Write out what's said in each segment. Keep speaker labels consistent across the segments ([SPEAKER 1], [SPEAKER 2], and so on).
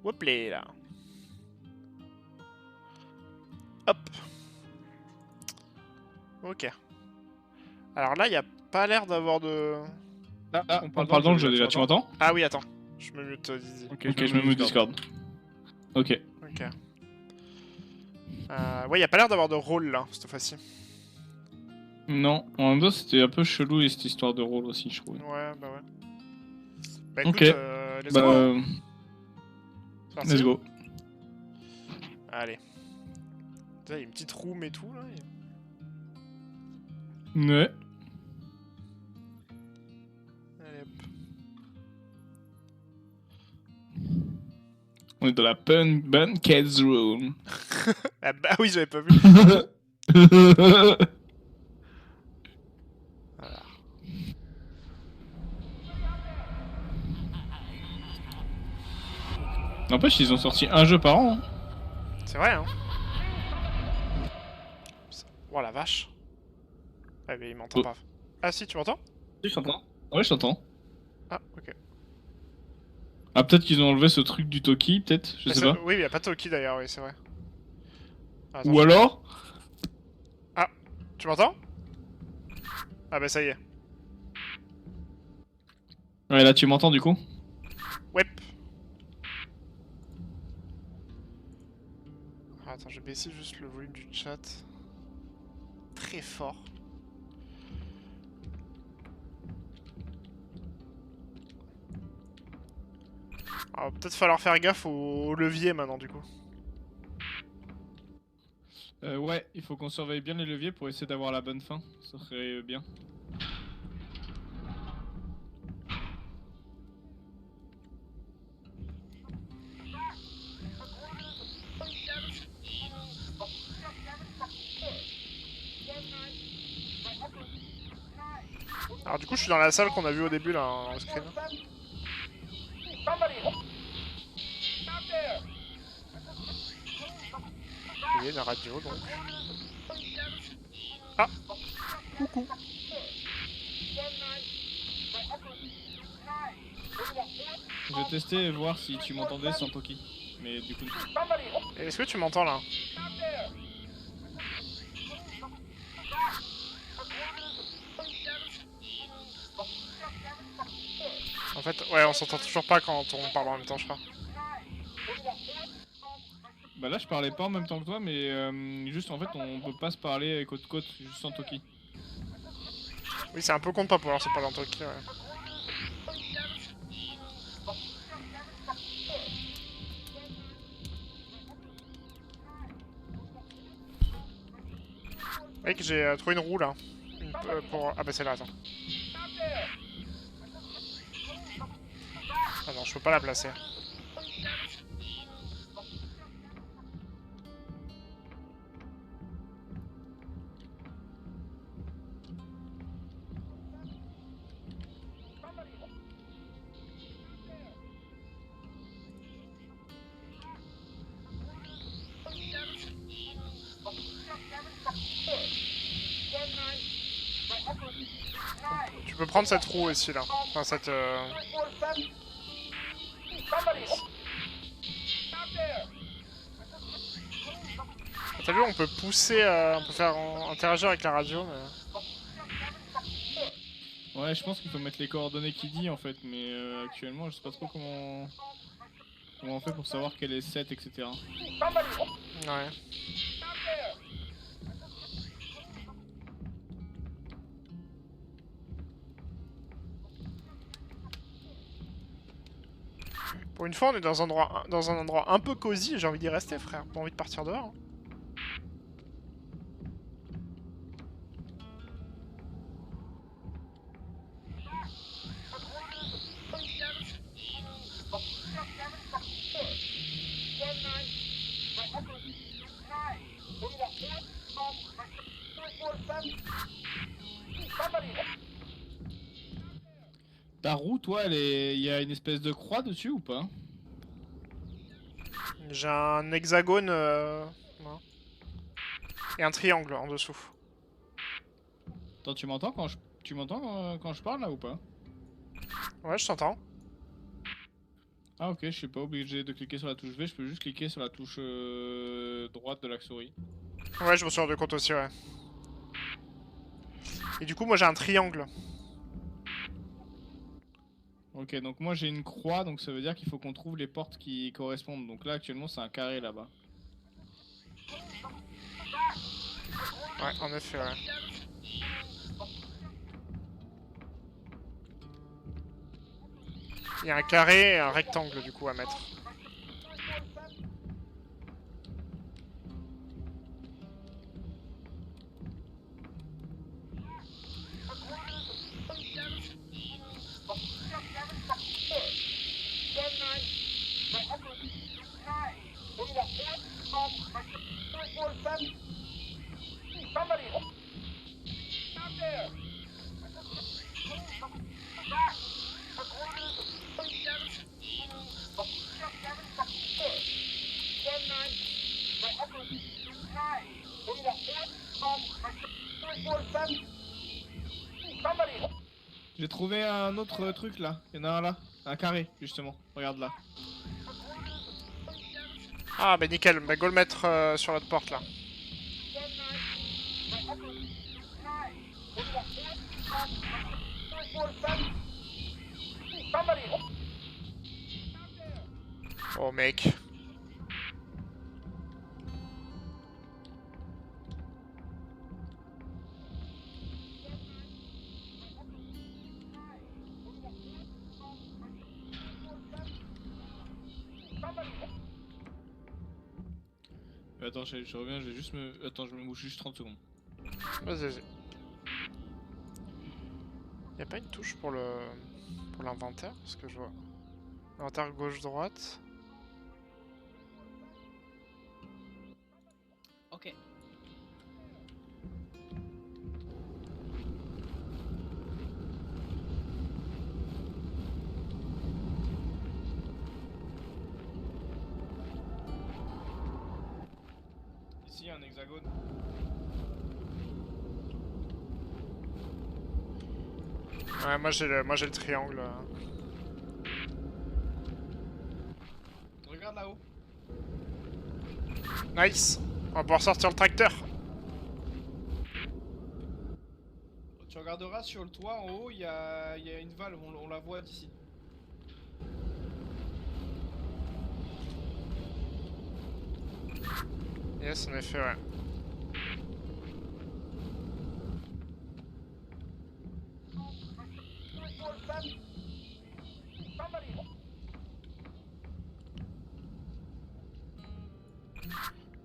[SPEAKER 1] Hop là. Hop. Ok. Alors là, il n'y a pas l'air d'avoir de...
[SPEAKER 2] On parle dans le jeu déjà, tu m'entends?
[SPEAKER 1] Ah oui, attends. Je me mute Dizzy.
[SPEAKER 2] Ok, je me mute Discord. Ok.
[SPEAKER 1] Ok. Ouais, il n'y a pas l'air d'avoir de rôle là, cette fois-ci.
[SPEAKER 2] Non, en même temps c'était un peu chelou et cette histoire de rôle aussi, je trouve.
[SPEAKER 1] Ouais, bah ouais. Bah écoute,
[SPEAKER 2] Ok.
[SPEAKER 1] let's go, hein. Parti.
[SPEAKER 2] Let's go.
[SPEAKER 1] Allez. Il y a une petite room et tout là.
[SPEAKER 2] Ouais.
[SPEAKER 1] Allez hop.
[SPEAKER 2] On est dans la Bunkids Room.
[SPEAKER 1] Ah bah oui, j'avais pas vu. Voilà.
[SPEAKER 2] N'empêche, ils ont sorti un jeu par an. Hein.
[SPEAKER 1] C'est vrai, hein. Oh la vache. Ah mais il m'entend pas. Ah si, tu m'entends?
[SPEAKER 2] Oui, je t'entends. Ouais, je t'entends.
[SPEAKER 1] Ah, ok.
[SPEAKER 2] Ah, peut-être qu'ils ont enlevé ce truc du Toki, peut-être, je sais pas.
[SPEAKER 1] Oui, il y a pas Toki d'ailleurs, oui, c'est vrai. Attends,
[SPEAKER 2] Ou alors
[SPEAKER 1] Ah, tu m'entends? Ah bah ça y est.
[SPEAKER 2] Ouais, là tu m'entends du coup.
[SPEAKER 1] Ouais. Ah, attends, je vais baisser juste le volume du chat. Très fort. Alors peut-être falloir faire gaffe au levier maintenant du coup.
[SPEAKER 2] Ouais, il faut qu'on surveille bien les leviers pour essayer d'avoir la bonne fin. Ça serait bien.
[SPEAKER 1] Alors du coup je suis dans la salle qu'on a vue au début là en screen. Il y a une radio donc. Ah. Coucou.
[SPEAKER 2] Je vais tester et voir si tu m'entendais sans Toki. Mais du coup...
[SPEAKER 1] Est-ce que tu m'entends là? En fait, ouais, on s'entend toujours pas quand on parle en même temps, je crois.
[SPEAKER 2] Bah là je parlais pas en même temps que toi, mais juste en fait on peut pas se parler côte à côte, juste sans Toki.
[SPEAKER 1] Oui, c'est un peu con de pas pouvoir se parler en Toki, ouais. Mec, j'ai trouvé une roue là. Pour... Ah bah c'est là, attends. Ah non, je peux pas la placer. Tu peux prendre cette roue aussi là. Enfin cette... T'as vu, on peut pousser, on peut faire interagir avec la radio, mais...
[SPEAKER 2] Ouais, je pense qu'il faut mettre les coordonnées qu'il dit en fait, mais actuellement je sais pas trop comment on fait pour savoir quel est set, etc.
[SPEAKER 1] Ouais. Pour une fois, on est dans un endroit un peu cosy, et j'ai envie d'y rester, frère. Pas envie de partir dehors.
[SPEAKER 2] Ta roue, toi, il y a une espèce de croix dessus ou pas?
[SPEAKER 1] J'ai un hexagone non. Et un triangle en dessous.
[SPEAKER 2] Attends, tu m'entends quand je parle là ou pas?
[SPEAKER 1] Ouais, je t'entends.
[SPEAKER 2] Ah ok, je suis pas obligé de cliquer sur la touche V, je peux juste cliquer sur la touche droite de la souris.
[SPEAKER 1] Ouais, je me suis rendu compte aussi, ouais. Et du coup, moi j'ai un triangle.
[SPEAKER 2] Ok, donc moi j'ai une croix, donc ça veut dire qu'il faut qu'on trouve les portes qui correspondent. Donc là actuellement c'est un carré là-bas.
[SPEAKER 1] Ouais, en effet, ouais. Il y a un carré et un rectangle du coup à mettre.
[SPEAKER 2] J'ai trouvé un autre truc là, il y en a un là, un carré justement, regarde là.
[SPEAKER 1] Ah bah nickel, bah go le mettre sur l'autre porte là. Oh mec.
[SPEAKER 2] Attends, je reviens, je vais juste me... Attends, je me bouge juste 30 secondes.
[SPEAKER 1] Vas-y, vas-y. Y'a pas une touche pour le... pour l'inventaire? Parce que je vois... Inventaire gauche-droite.
[SPEAKER 2] Ok. Ici, il y a un hexagone.
[SPEAKER 1] Ouais, moi j'ai le triangle.
[SPEAKER 2] Regarde là-haut.
[SPEAKER 1] Nice. On va pouvoir sortir le tracteur.
[SPEAKER 2] Tu regarderas sur le toit, en haut, il y a une valve, on la voit d'ici.
[SPEAKER 1] Yes, en effet, ouais.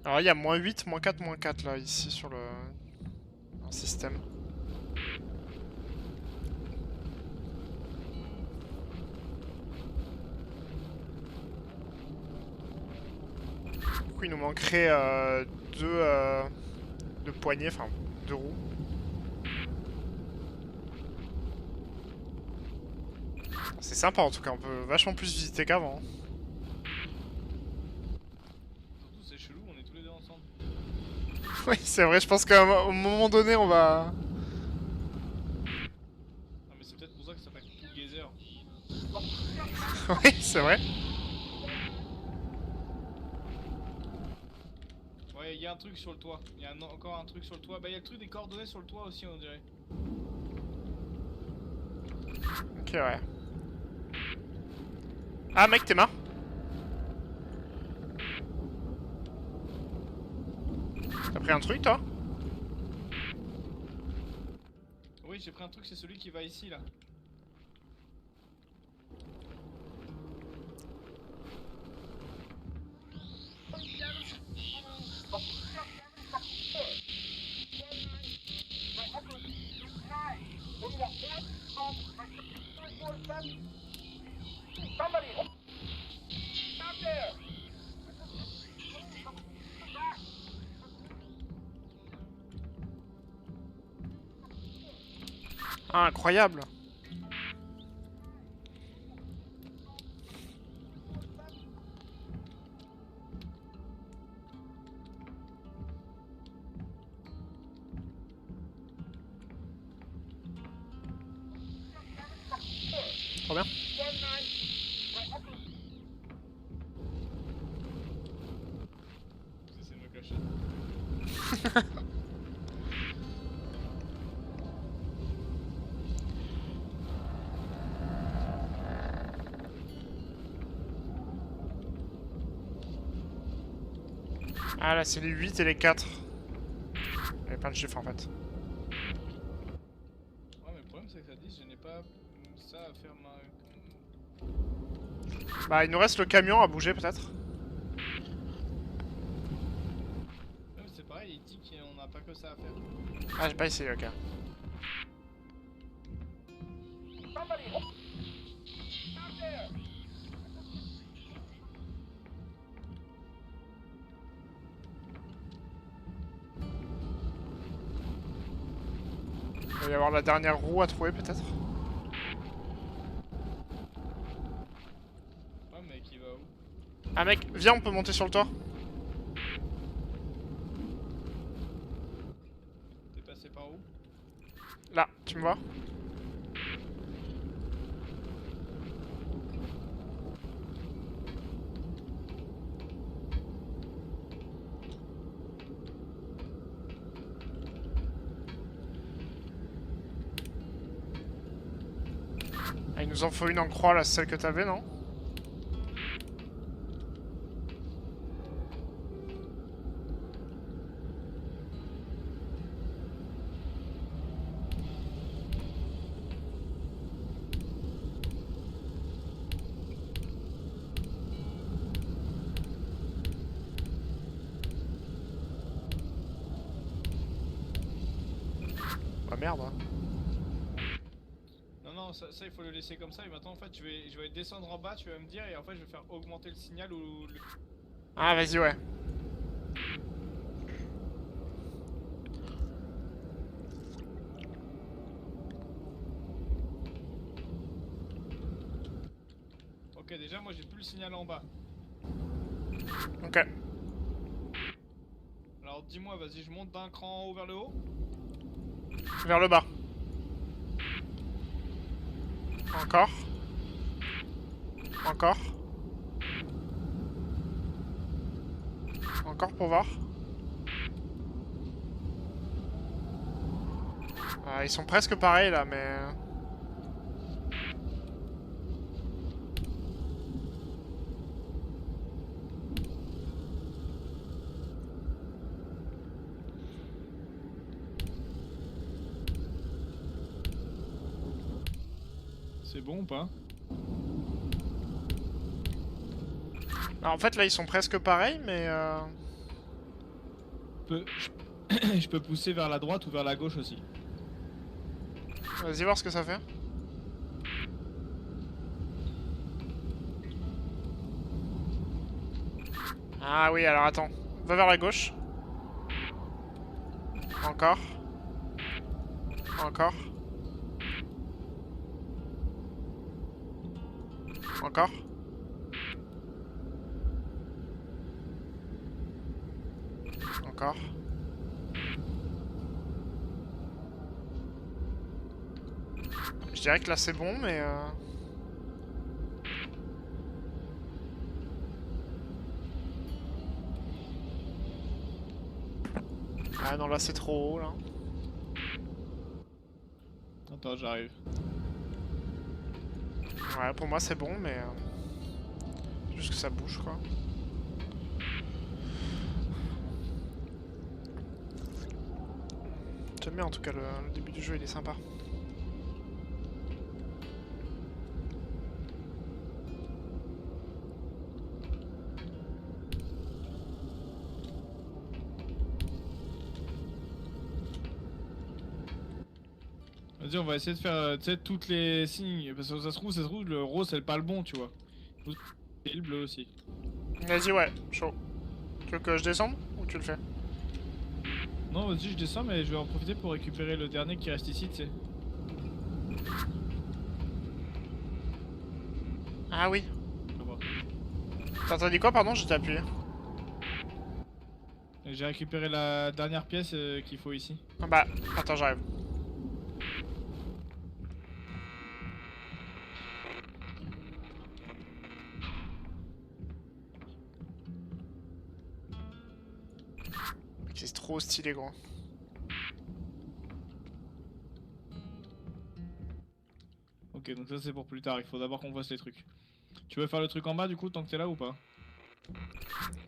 [SPEAKER 1] Alors il y a -8, -4, -4 là, ici sur le système. Du coup, il nous manquerait deux poignées, enfin deux roues. C'est sympa en tout cas, on peut vachement plus visiter qu'avant.
[SPEAKER 2] Surtout, c'est chelou, on est tous les deux ensemble.
[SPEAKER 1] Oui, c'est vrai, je pense qu'à un moment donné, on va...
[SPEAKER 2] Ah, mais c'est peut-être pour ça que ça s'appelle Together.
[SPEAKER 1] Oui, c'est vrai.
[SPEAKER 2] Ouais, il y a un truc sur le toit. Il y a encore un truc sur le toit. Bah, il y a le truc des coordonnées sur le toit aussi, on dirait.
[SPEAKER 1] Ok, ouais. Ah mec, t'es mort? T'as pris un truc, toi?
[SPEAKER 2] Oui, j'ai pris un truc, c'est celui qui va ici, là.
[SPEAKER 1] Ah, incroyable. Trop bien. Ah là c'est les 8 et les 4. Il y a plein de chiffres en fait.
[SPEAKER 2] Ouais, mais le problème c'est que ça dit, je n'ai pas ça à faire ma.
[SPEAKER 1] Bah il nous reste le camion à bouger peut-être.
[SPEAKER 2] Ouais, c'est pareil, il dit qu'on n'a pas que ça à faire.
[SPEAKER 1] Ah j'ai pas essayé, ok. Il va y avoir la dernière roue à trouver peut-être.
[SPEAKER 2] Ouais, mais qui va où?
[SPEAKER 1] Ah mec, viens on peut monter sur le toit.
[SPEAKER 2] T'es passé par où?
[SPEAKER 1] Là, tu me vois? Ah, il nous en faut une en croix là, celle que t'avais, non? Bah merde. Hein.
[SPEAKER 2] Non, non, ça il faut le laisser comme ça. Et maintenant, en fait, je vais descendre en bas, tu vas me dire, et en fait, je vais faire augmenter le signal ou le.
[SPEAKER 1] Ah vas-y ouais.
[SPEAKER 2] Ok, déjà, moi j'ai plus le signal en bas.
[SPEAKER 1] Ok.
[SPEAKER 2] Alors dis-moi, vas-y, je monte d'un cran en haut vers le haut.
[SPEAKER 1] Vers le bas. Encore. Encore. Encore pour voir. Ah, ils sont presque pareils là, mais...
[SPEAKER 2] C'est bon ou pas?
[SPEAKER 1] Alors, en fait là ils sont presque pareils, mais...
[SPEAKER 2] Je peux pousser vers la droite ou vers la gauche aussi.
[SPEAKER 1] Vas-y voir ce que ça fait. Ah oui, alors attends. Va vers la gauche. Encore. Encore. Encore. Encore. Je dirais que là c'est bon, mais... Ah non, là c'est trop haut, là.
[SPEAKER 2] Attends, j'arrive.
[SPEAKER 1] Ouais, pour moi c'est bon, mais... Juste que ça bouge, quoi. J'aime bien en tout cas, le début du jeu il est sympa.
[SPEAKER 2] Vas-y, on va essayer de faire tu sais, toutes les signes. Parce que ça se trouve, le rose c'est pas le bon, tu vois. Et le bleu aussi.
[SPEAKER 1] Vas-y, ouais, chaud. Tu veux que je descende ou tu le fais?
[SPEAKER 2] Non, vas-y, je descends, mais je vais en profiter pour récupérer le dernier qui reste ici, tu sais.
[SPEAKER 1] Ah oui.
[SPEAKER 2] On va voir.
[SPEAKER 1] T'as dit quoi, pardon? J'étais appuyé.
[SPEAKER 2] Et j'ai récupéré la dernière pièce qu'il faut ici.
[SPEAKER 1] Ah bah, attends, j'arrive. C'est trop stylé, gros.
[SPEAKER 2] Ok, donc ça c'est pour plus tard, il faut d'abord qu'on fasse les trucs. Tu veux faire le truc en bas du coup tant que t'es là ou pas?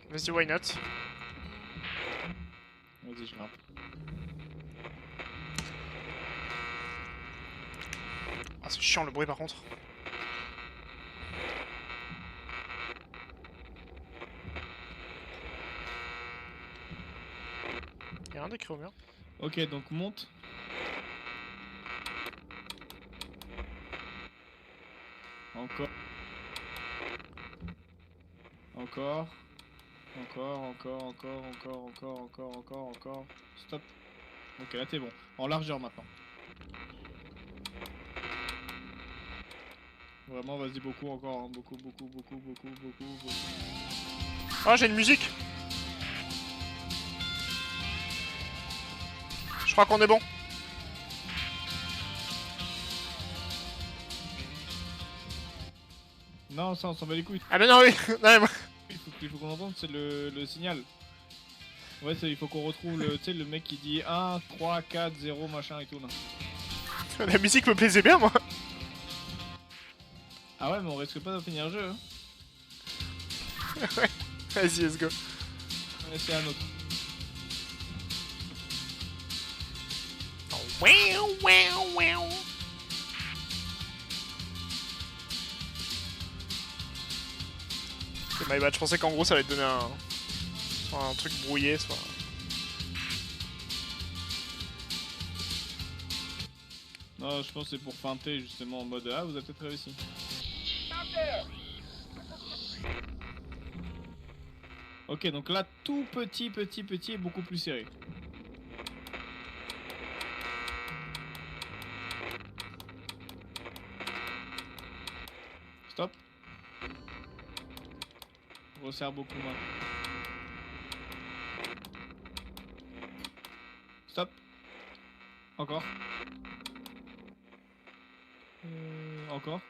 [SPEAKER 1] Vas-y, why not?
[SPEAKER 2] Vas-y, je grimpe.
[SPEAKER 1] Ah, c'est chiant le bruit par contre. Y'a rien d'écrit au mur.
[SPEAKER 2] Ok, donc monte. Encore. Encore. Encore. Stop. Ok, là t'es bon. En largeur maintenant. Vraiment, vas-y, beaucoup encore. Hein. Beaucoup.
[SPEAKER 1] Oh, j'ai une musique! Je crois qu'on est bon.
[SPEAKER 2] Non, ça on s'en bat les couilles.
[SPEAKER 1] Ah, mais non, oui! Non, mais moi...
[SPEAKER 2] Il faut qu'on entende, c'est le signal. Ouais, il faut qu'on retrouve le, tu sais, le mec qui dit 1, 3, 4, 0, machin et tout là.
[SPEAKER 1] La musique me plaisait bien, moi!
[SPEAKER 2] Ah ouais, mais on risque pas de finir le jeu. Hein.
[SPEAKER 1] Ouais, vas-y, let's go.
[SPEAKER 2] On va essayer un autre.
[SPEAKER 1] Wow. Ok, my bad, je pensais qu'en gros ça allait te donner soit un truc brouillé, soit...
[SPEAKER 2] Non, je pense que c'est pour feinter justement en mode ah, vous avez peut-être réussi. Ok, donc là, tout petit et beaucoup plus serré. Stop. Resserre beaucoup moins. Stop. Encore. Encore.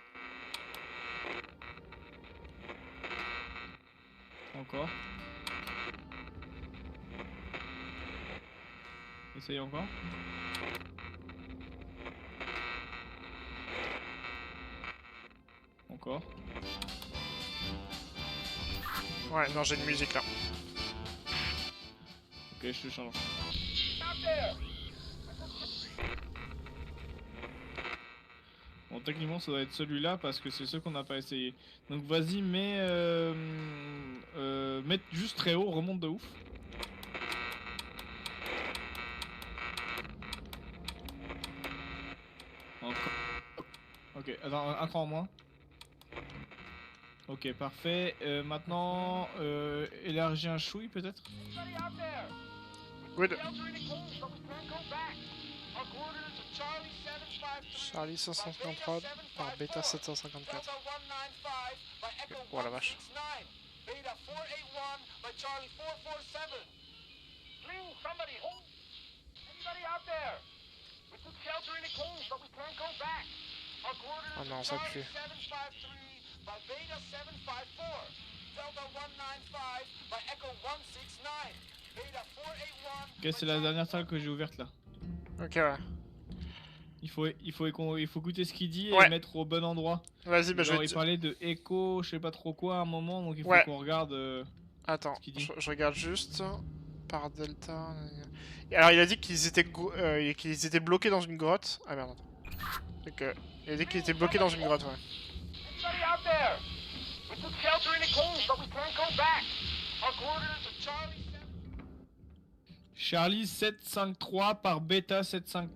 [SPEAKER 2] Encore. Essaye encore. Encore.
[SPEAKER 1] Ouais, non, j'ai une musique là.
[SPEAKER 2] Ok, je te change. Bon, techniquement, ça doit être celui-là parce que c'est ceux qu'on n'a pas essayé. Donc vas-y, mets juste très haut, remonte de ouf. Encore. Ok, attends, un cran en moins. Ok, parfait. Maintenant, élargis un chouille peut-être.
[SPEAKER 1] Good. Charlie 553 par Beta 754. Okay. Oh la vache. Oh non, ça pue.
[SPEAKER 2] Ok, c'est la dernière salle que j'ai ouverte là.
[SPEAKER 1] Ok, ouais.
[SPEAKER 2] Il faut goûter ce qu'il dit et
[SPEAKER 1] Ouais.
[SPEAKER 2] mettre au bon endroit.
[SPEAKER 1] Vas-y, bah
[SPEAKER 2] Genre,
[SPEAKER 1] je vais
[SPEAKER 2] il parlait de écho, je sais pas trop quoi à un moment, donc il faut
[SPEAKER 1] ouais.
[SPEAKER 2] qu'on regarde
[SPEAKER 1] Attends,
[SPEAKER 2] ce qu'il dit.
[SPEAKER 1] je regarde juste par Delta. Alors il a dit qu'ils étaient bloqués dans une grotte. Ah merde. Donc, il a dit qu'ils étaient bloqués dans une grotte, ouais.
[SPEAKER 2] Charlie 753 par Beta 75.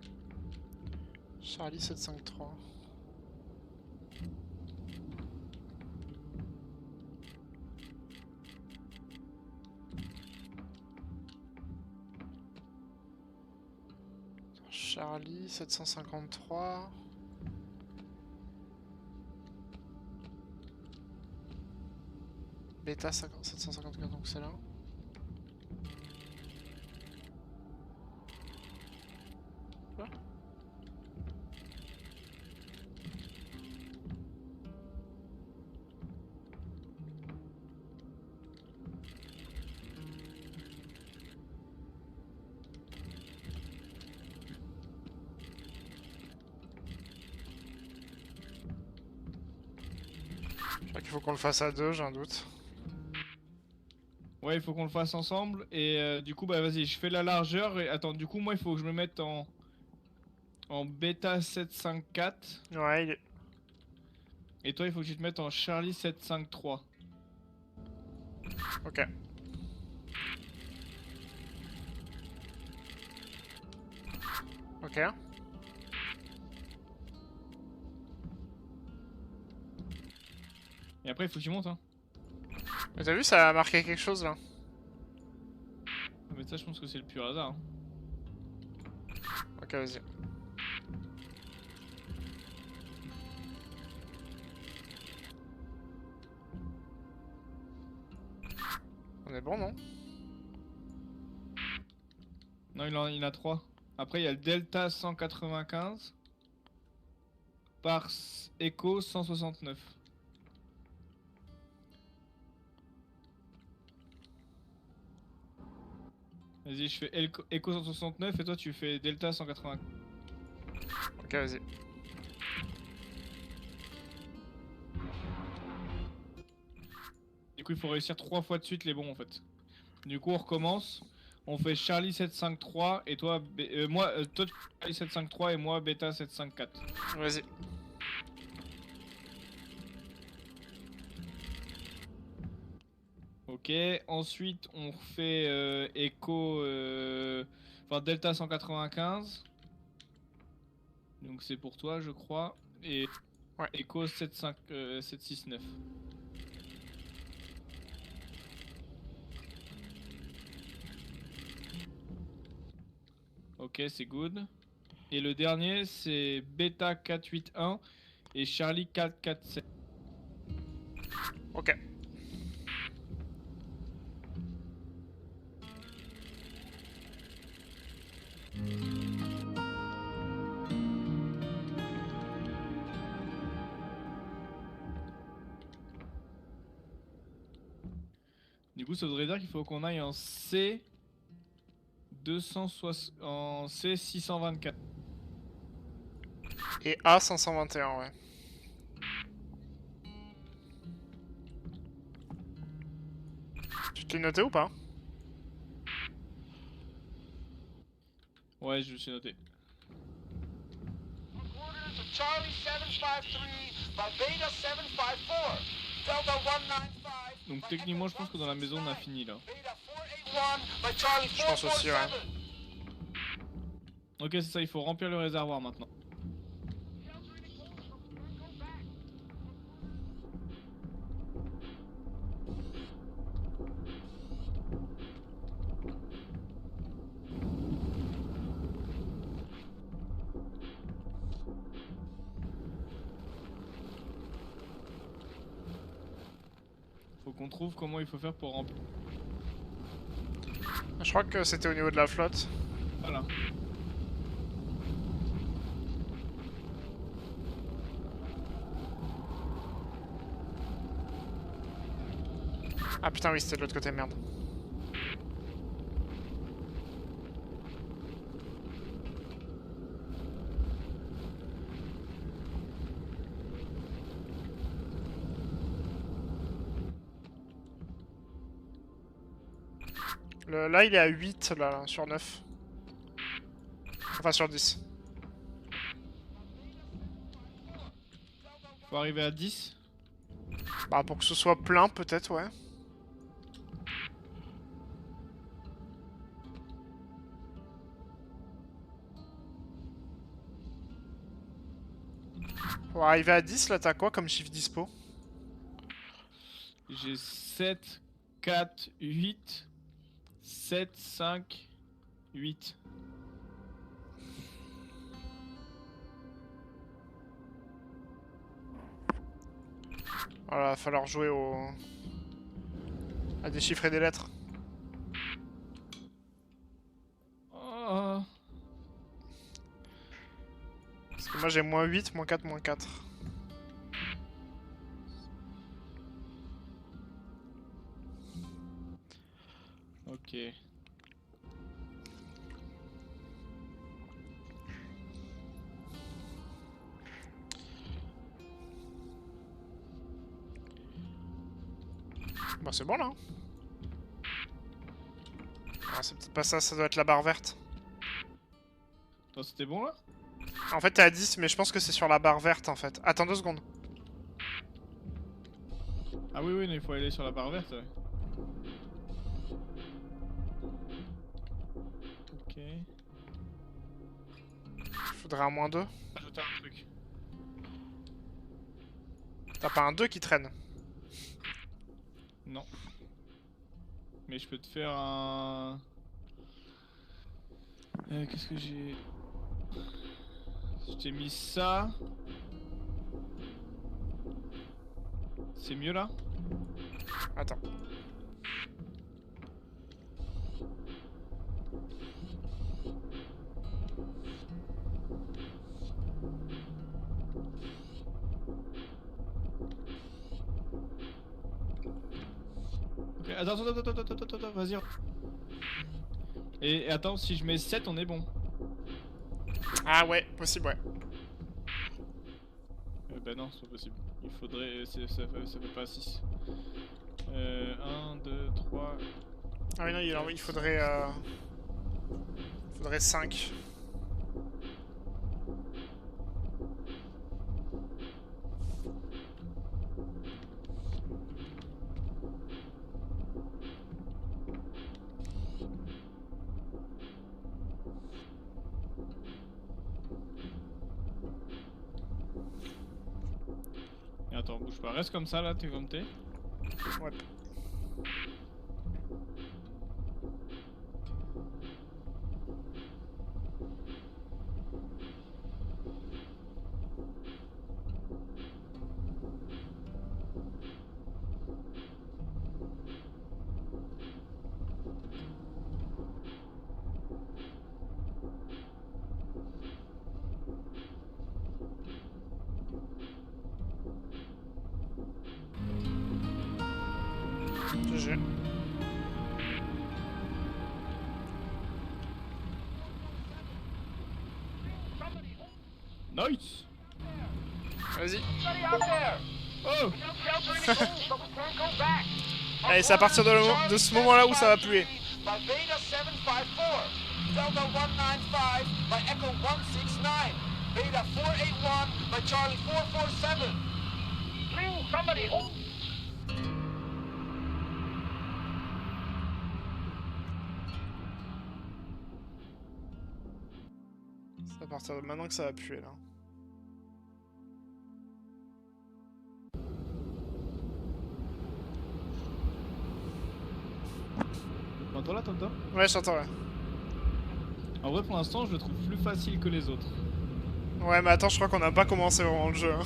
[SPEAKER 1] Charlie 753. Charlie 753. Beta 754, donc c'est là. Quoi? Je crois qu'il faut qu'on le fasse à deux, j'ai un doute.
[SPEAKER 2] Ouais, il faut qu'on le fasse ensemble. Et du coup, bah vas-y, je fais la largeur. Et attends, du coup, moi, il faut que je me mette en bêta 754.
[SPEAKER 1] Ouais, il est...
[SPEAKER 2] Et toi, il faut que tu te mettes en Charlie 753.
[SPEAKER 1] Ok. Ok.
[SPEAKER 2] Et après, il faut que tu montes, hein.
[SPEAKER 1] Mais t'as vu, ça a marqué quelque chose là.
[SPEAKER 2] Mais ça, je pense que c'est le pur hasard, hein.
[SPEAKER 1] Ok, vas-y. On est bon, non?
[SPEAKER 2] Non, il en a 3. Après, il y a le Delta 195 par Echo 169. Vas-y, je fais Echo 169 et toi, tu fais Delta 195.
[SPEAKER 1] Ok, vas-y.
[SPEAKER 2] Du coup, il faut réussir 3 fois de suite les bons en fait. Du coup, on recommence. On fait Charlie 753 et toi, toi tu fais Charlie 753 et moi Beta 754.
[SPEAKER 1] Vas-y.
[SPEAKER 2] Ok, ensuite on refait Echo, enfin Delta 195. Donc c'est pour toi, je crois. Et
[SPEAKER 1] Ouais.
[SPEAKER 2] Echo 769. Ok, c'est good. Et le dernier, c'est Beta 481 et Charlie 447.
[SPEAKER 1] Ok.
[SPEAKER 2] Du coup, ça voudrait dire qu'il faut qu'on aille en C 260, en C 624.
[SPEAKER 1] Et A521, ouais. Tu te l'es noté ou pas?
[SPEAKER 2] Ouais, je me suis noté.
[SPEAKER 3] Charlie 753 by Beta 754. Delta 195.
[SPEAKER 2] Donc techniquement, je pense que dans la maison, on a fini là.
[SPEAKER 3] Beta 481 by Charlie
[SPEAKER 1] Je pense aussi, ouais.
[SPEAKER 3] 447.
[SPEAKER 2] Ok, c'est ça, il faut remplir le réservoir maintenant. Faut qu'on trouve comment il faut faire pour remplir.
[SPEAKER 1] Je crois que c'était au niveau de la flotte.
[SPEAKER 2] Voilà.
[SPEAKER 1] Ah putain, oui, c'était de l'autre côté, merde. Là, il est à 8, là, sur 9. Enfin, sur 10.
[SPEAKER 2] Faut arriver à 10.
[SPEAKER 1] Bah, pour que ce soit plein, peut-être, ouais. Pour arriver à 10, là, t'as quoi comme chiffre dispo?
[SPEAKER 2] J'ai 7, 4, 8, 7, 5, 8.
[SPEAKER 1] Voilà, va falloir jouer à déchiffrer des lettres.
[SPEAKER 2] Oh.
[SPEAKER 1] Parce que moi, j'ai moins 8, moins 4, moins 4.
[SPEAKER 2] Ok.
[SPEAKER 1] Bah c'est bon là. Ah, c'est peut-être pas ça, ça doit être la barre verte.
[SPEAKER 2] Attends, c'était bon là?
[SPEAKER 1] En fait t'es à 10 mais je pense que c'est sur la barre verte en fait. Attends 2 secondes.
[SPEAKER 2] Ah oui, oui, mais il faut aller sur la barre verte, ouais. Ok.
[SPEAKER 1] Faudrait un -2.
[SPEAKER 2] Ajouter un truc.
[SPEAKER 1] T'as pas un 2 qui traîne.
[SPEAKER 2] Non. Mais je peux te faire un... Qu'est-ce que j'ai... Je t'ai mis ça. C'est mieux là?
[SPEAKER 1] Attends.
[SPEAKER 2] Ok, attends, vas-y. Et attends, si je mets 7, on est bon.
[SPEAKER 1] Ah ouais, possible ouais.
[SPEAKER 2] Bah non, c'est pas possible. Il faudrait... ça fait pas 6. 1, 2, 3...
[SPEAKER 1] Ah oui non, il faudrait... Faudrait 5.
[SPEAKER 2] Et attends, bouge pas. Reste comme ça là, t'es comme t'es.
[SPEAKER 1] Ouais. GG.
[SPEAKER 2] Nice.
[SPEAKER 1] Vas-y.
[SPEAKER 3] Somebody out there!
[SPEAKER 2] Oh!
[SPEAKER 3] We don't shelter any fools, but we can't go back.
[SPEAKER 1] Allez, c'est à partir de ce moment-là où ça va puer.
[SPEAKER 3] By Beta 754, Delta 195 by Echo 169, Beta 481 by Charlie 447. Please, somebody.
[SPEAKER 1] C'est à partir de maintenant que ça va puer là.
[SPEAKER 2] T'entends là, t'entends?
[SPEAKER 1] Ouais, j'entends ouais.
[SPEAKER 2] En vrai, pour l'instant, je le trouve plus facile que les autres.
[SPEAKER 1] Ouais, mais attends, je crois qu'on n'a pas commencé vraiment le jeu. Hein.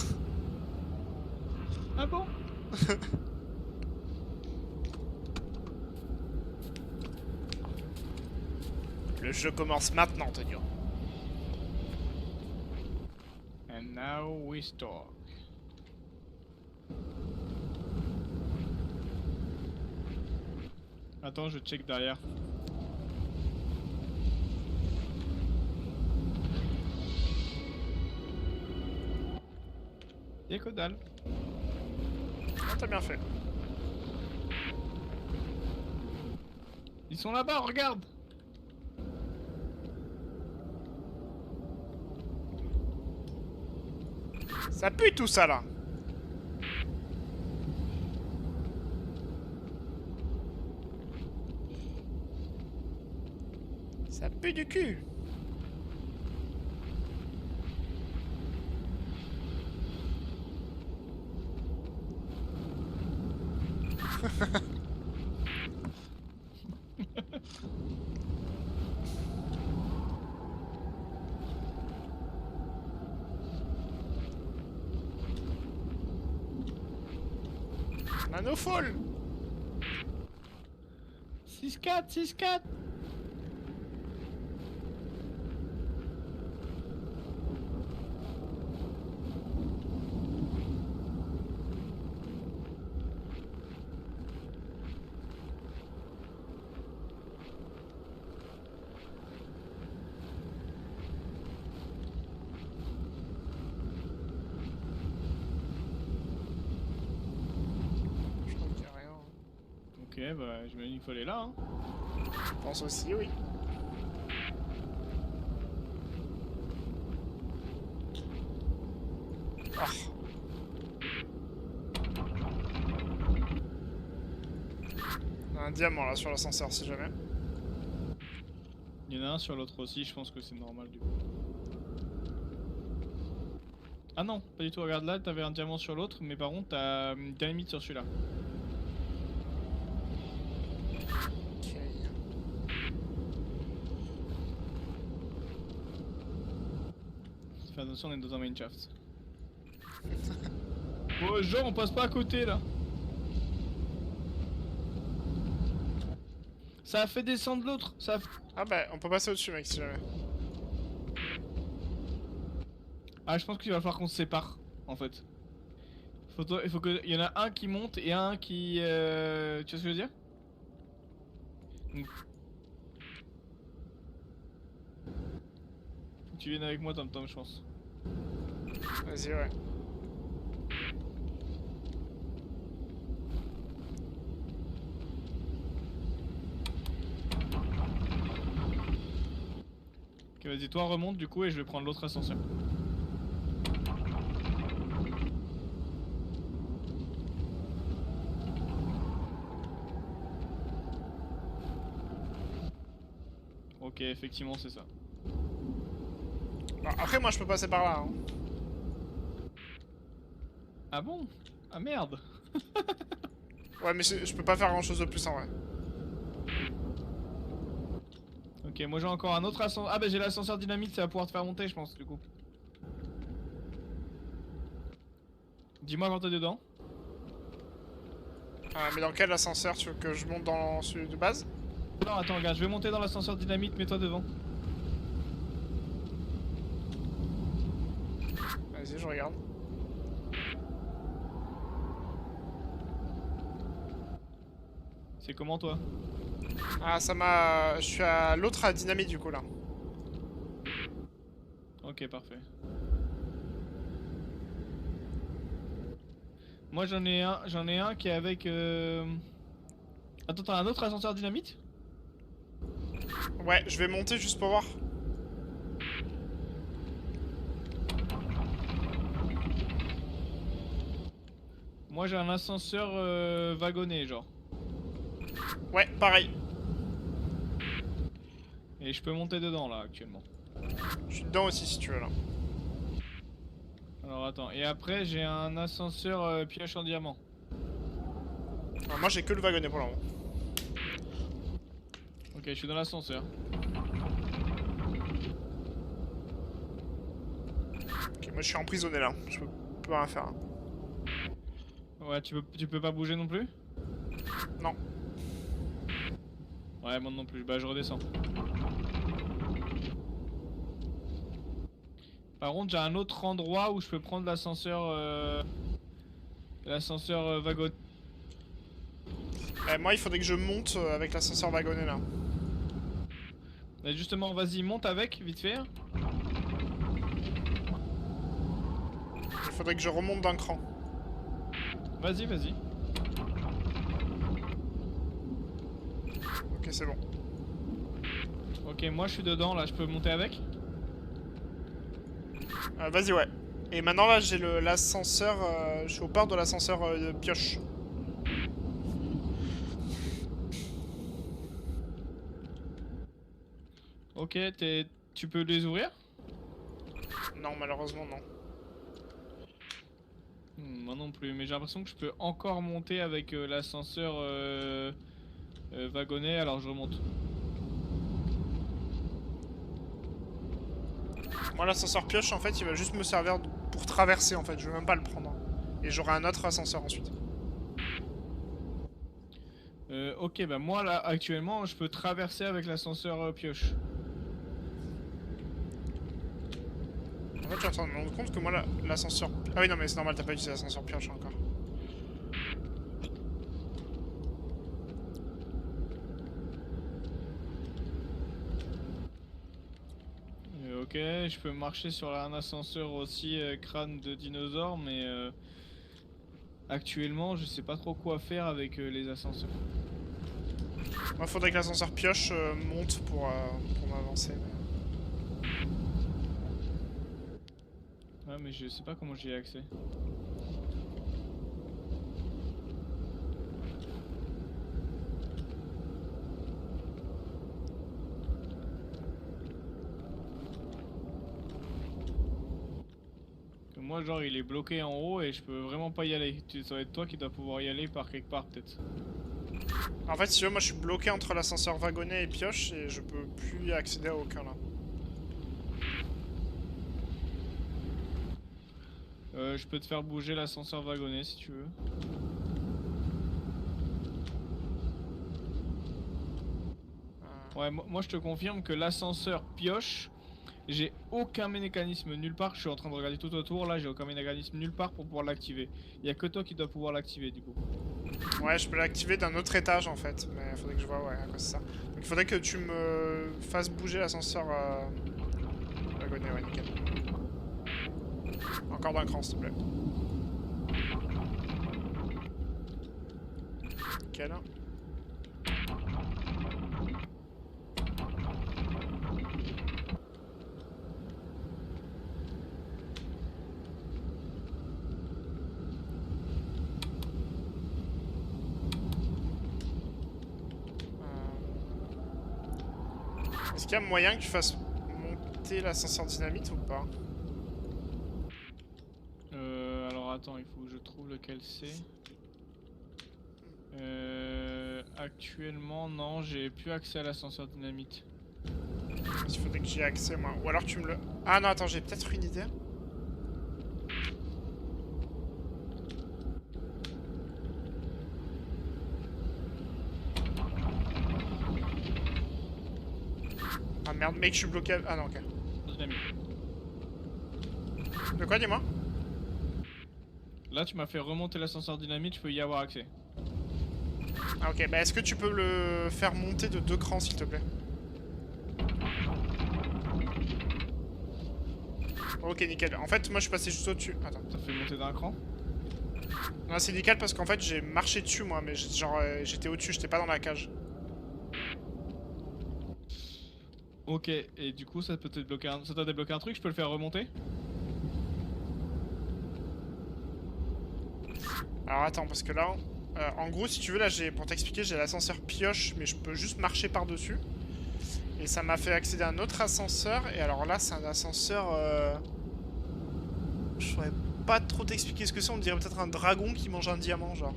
[SPEAKER 2] Ah bon?
[SPEAKER 1] Le jeu commence maintenant, Tonio.
[SPEAKER 2] And now we start. Attends, je check derrière. Y'a que dalle.
[SPEAKER 1] Ah, t'as bien fait.
[SPEAKER 2] Ils sont là-bas, regarde!
[SPEAKER 1] Ça pue tout ça là. Ça pue du cul. Nanofall.
[SPEAKER 2] 6-4, 6-4!
[SPEAKER 1] Je crois qu'il y a rien.
[SPEAKER 2] Ok, bah j'imagine qu'il faut aller là. Hein.
[SPEAKER 1] Je pense aussi, oui. Ah. On a un diamant là sur l'ascenseur si jamais.
[SPEAKER 2] Il y en a un sur l'autre aussi, je pense que c'est normal du coup. Ah non, pas du tout, regarde là, t'avais un diamant sur l'autre, mais par contre t'as une dynamite sur celui-là.
[SPEAKER 1] Ok.
[SPEAKER 2] Fais attention, on est dans un mineshaft. Oh, genre, on passe pas à côté là. Ça a fait descendre l'autre, ça a fait...
[SPEAKER 1] Ah bah on peut passer au-dessus mec si jamais.
[SPEAKER 2] Ah, je pense qu'il va falloir qu'on se sépare, en fait. Il faut qu'il y en a un qui monte et un qui... Tu vois ce que je veux dire? Donc... Faut que tu viennes avec moi, Tom Tom, je pense.
[SPEAKER 1] Vas-y ouais.
[SPEAKER 2] Ok, vas-y, toi remonte du coup et je vais prendre l'autre ascenseur. Ok, effectivement, c'est ça.
[SPEAKER 1] Alors, après moi je peux passer par là. Hein.
[SPEAKER 2] Ah bon? Ah merde!
[SPEAKER 1] Ouais mais je peux pas faire grand chose de plus en vrai.
[SPEAKER 2] Ok, moi j'ai encore un autre ascenseur. Ah bah j'ai l'ascenseur dynamite, ça va pouvoir te faire monter, je pense, du coup. Dis-moi quand t'es dedans.
[SPEAKER 1] Ah, mais dans quel ascenseur tu veux que je monte dans celui de base?
[SPEAKER 2] Non, attends, regarde, je vais monter dans l'ascenseur dynamite, mets-toi devant.
[SPEAKER 1] Vas-y je regarde.
[SPEAKER 2] C'est comment toi?
[SPEAKER 1] Ah ça m'a... Je suis à l'autre à dynamite du coup là.
[SPEAKER 2] Ok, parfait. Moi j'en ai un qui est avec... Attends, t'as un autre ascenseur dynamite?
[SPEAKER 1] Ouais je vais monter juste pour voir.
[SPEAKER 2] Moi j'ai un ascenseur wagonné, genre.
[SPEAKER 1] Ouais pareil.
[SPEAKER 2] Et je peux monter dedans là actuellement.
[SPEAKER 1] Je suis dedans aussi si tu veux là.
[SPEAKER 2] Alors attends, et après j'ai un ascenseur pioche en diamant.
[SPEAKER 1] Alors, moi j'ai que le wagonnet pour le moment.
[SPEAKER 2] Ok, je suis dans l'ascenseur.
[SPEAKER 1] Ok moi je suis emprisonné là. Je peux rien faire. Hein.
[SPEAKER 2] Ouais, tu peux pas bouger non plus?
[SPEAKER 1] Non.
[SPEAKER 2] Ouais, moi non plus, bah je redescends. Par contre, j'ai un autre endroit où je peux prendre l'ascenseur wagon.
[SPEAKER 1] Moi il faudrait que je monte avec l'ascenseur wagonnet là.
[SPEAKER 2] Bah, justement, vas-y, monte avec, vite fait.
[SPEAKER 1] Il faudrait que je remonte d'un cran.
[SPEAKER 2] Vas-y, vas-y.
[SPEAKER 1] Ok c'est bon.
[SPEAKER 2] Ok, moi je suis dedans, là, je peux monter avec?
[SPEAKER 1] Vas-y ouais. Et maintenant là j'ai l'ascenseur, je suis au port de l'ascenseur de pioche.
[SPEAKER 2] Ok, tu peux les ouvrir?
[SPEAKER 1] Non malheureusement non.
[SPEAKER 2] Moi non plus, mais j'ai l'impression que je peux encore monter avec l'ascenseur wagonnet, alors je remonte.
[SPEAKER 1] Moi l'ascenseur pioche en fait il va juste me servir pour traverser en fait, je vais même pas le prendre. Et j'aurai un autre ascenseur ensuite.
[SPEAKER 2] Ok, bah moi là actuellement je peux traverser avec l'ascenseur pioche.
[SPEAKER 1] En fait je suis en train de me rendre compte que moi l'ascenseur... Ah oui non mais c'est normal, t'as pas utilisé l'ascenseur pioche encore.
[SPEAKER 2] Ok, je peux marcher sur un ascenseur aussi crâne de dinosaure, mais actuellement je sais pas trop quoi faire avec les ascenseurs.
[SPEAKER 1] Moi, faudrait que l'ascenseur pioche monte pour m'avancer.
[SPEAKER 2] Ouais, mais je sais pas comment j'y ai accès. Moi, genre, il est bloqué en haut et je peux vraiment pas y aller. Ça va être toi qui dois pouvoir y aller par quelque part, peut-être.
[SPEAKER 1] En fait, si tu veux, moi je suis bloqué entre l'ascenseur wagonnet et pioche et je peux plus y accéder à aucun là.
[SPEAKER 2] Je peux te faire bouger l'ascenseur wagonnet si tu veux. Ouais, moi je te confirme que l'ascenseur pioche, j'ai aucun mécanisme nulle part. Je suis en train de regarder tout autour là, j'ai aucun mécanisme nulle part pour pouvoir l'activer. Il y a que toi qui dois pouvoir l'activer du coup.
[SPEAKER 1] Ouais, je peux l'activer d'un autre étage en fait, mais il faudrait que je vois ouais, à quoi c'est ça. Donc il faudrait que tu me fasses bouger l'ascenseur wagonnet, ouais, nickel. Encore d'un cran s'il te plaît. Nickel. Est-ce qu'il y a moyen que tu fasses monter l'ascenseur dynamite ou pas?
[SPEAKER 2] Alors attends, il faut que je trouve lequel c'est. Actuellement non, j'ai plus accès à l'ascenseur dynamite.
[SPEAKER 1] Il faudrait que j'y ai accès moi. Ou alors tu me le... Ah non attends, j'ai peut-être une idée. Ah merde mec, je suis bloqué. Ah non ok.
[SPEAKER 2] Dynamite.
[SPEAKER 1] De quoi dis-moi?
[SPEAKER 2] Là tu m'as fait remonter l'ascenseur dynamite, je peux y avoir accès.
[SPEAKER 1] Ah ok, bah est-ce que tu peux le faire monter de 2 crans s'il te plaît? Ok nickel. En fait moi je suis passé juste au-dessus. Attends.
[SPEAKER 2] Ça fait monter d'un cran.
[SPEAKER 1] Non c'est nickel parce qu'en fait j'ai marché dessus moi, mais genre j'étais au-dessus, j'étais pas dans la cage.
[SPEAKER 2] Ok, et du coup ça peut te débloquer ça t'a débloqué un truc, je peux le faire remonter?
[SPEAKER 1] Alors attends, parce que là, en gros, si tu veux, là, pour t'expliquer, j'ai l'ascenseur pioche, mais je peux juste marcher par-dessus. Et ça m'a fait accéder à un autre ascenseur. Et alors là, c'est un ascenseur... Je saurais pas trop t'expliquer ce que c'est. On dirait peut-être un dragon qui mange un diamant, genre.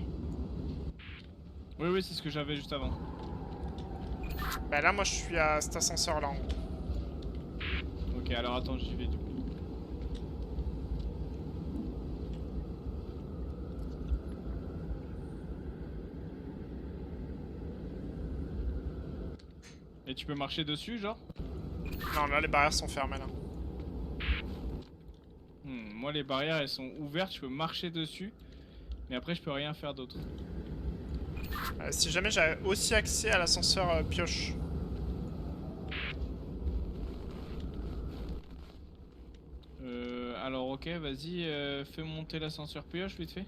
[SPEAKER 2] Oui, oui, c'est ce que j'avais juste avant.
[SPEAKER 1] Bah là, moi, je suis à cet ascenseur-là, en gros.
[SPEAKER 2] Ok, alors attends, j'y vais du coup. Et tu peux marcher dessus, genre?
[SPEAKER 1] Non, là, les barrières sont fermées, là.
[SPEAKER 2] Moi, les barrières, elles sont ouvertes, je peux marcher dessus. Mais après, je peux rien faire d'autre.
[SPEAKER 1] Si jamais j'avais aussi accès à l'ascenseur pioche.
[SPEAKER 2] Alors ok, vas-y, fais monter l'ascenseur pioche vite fait.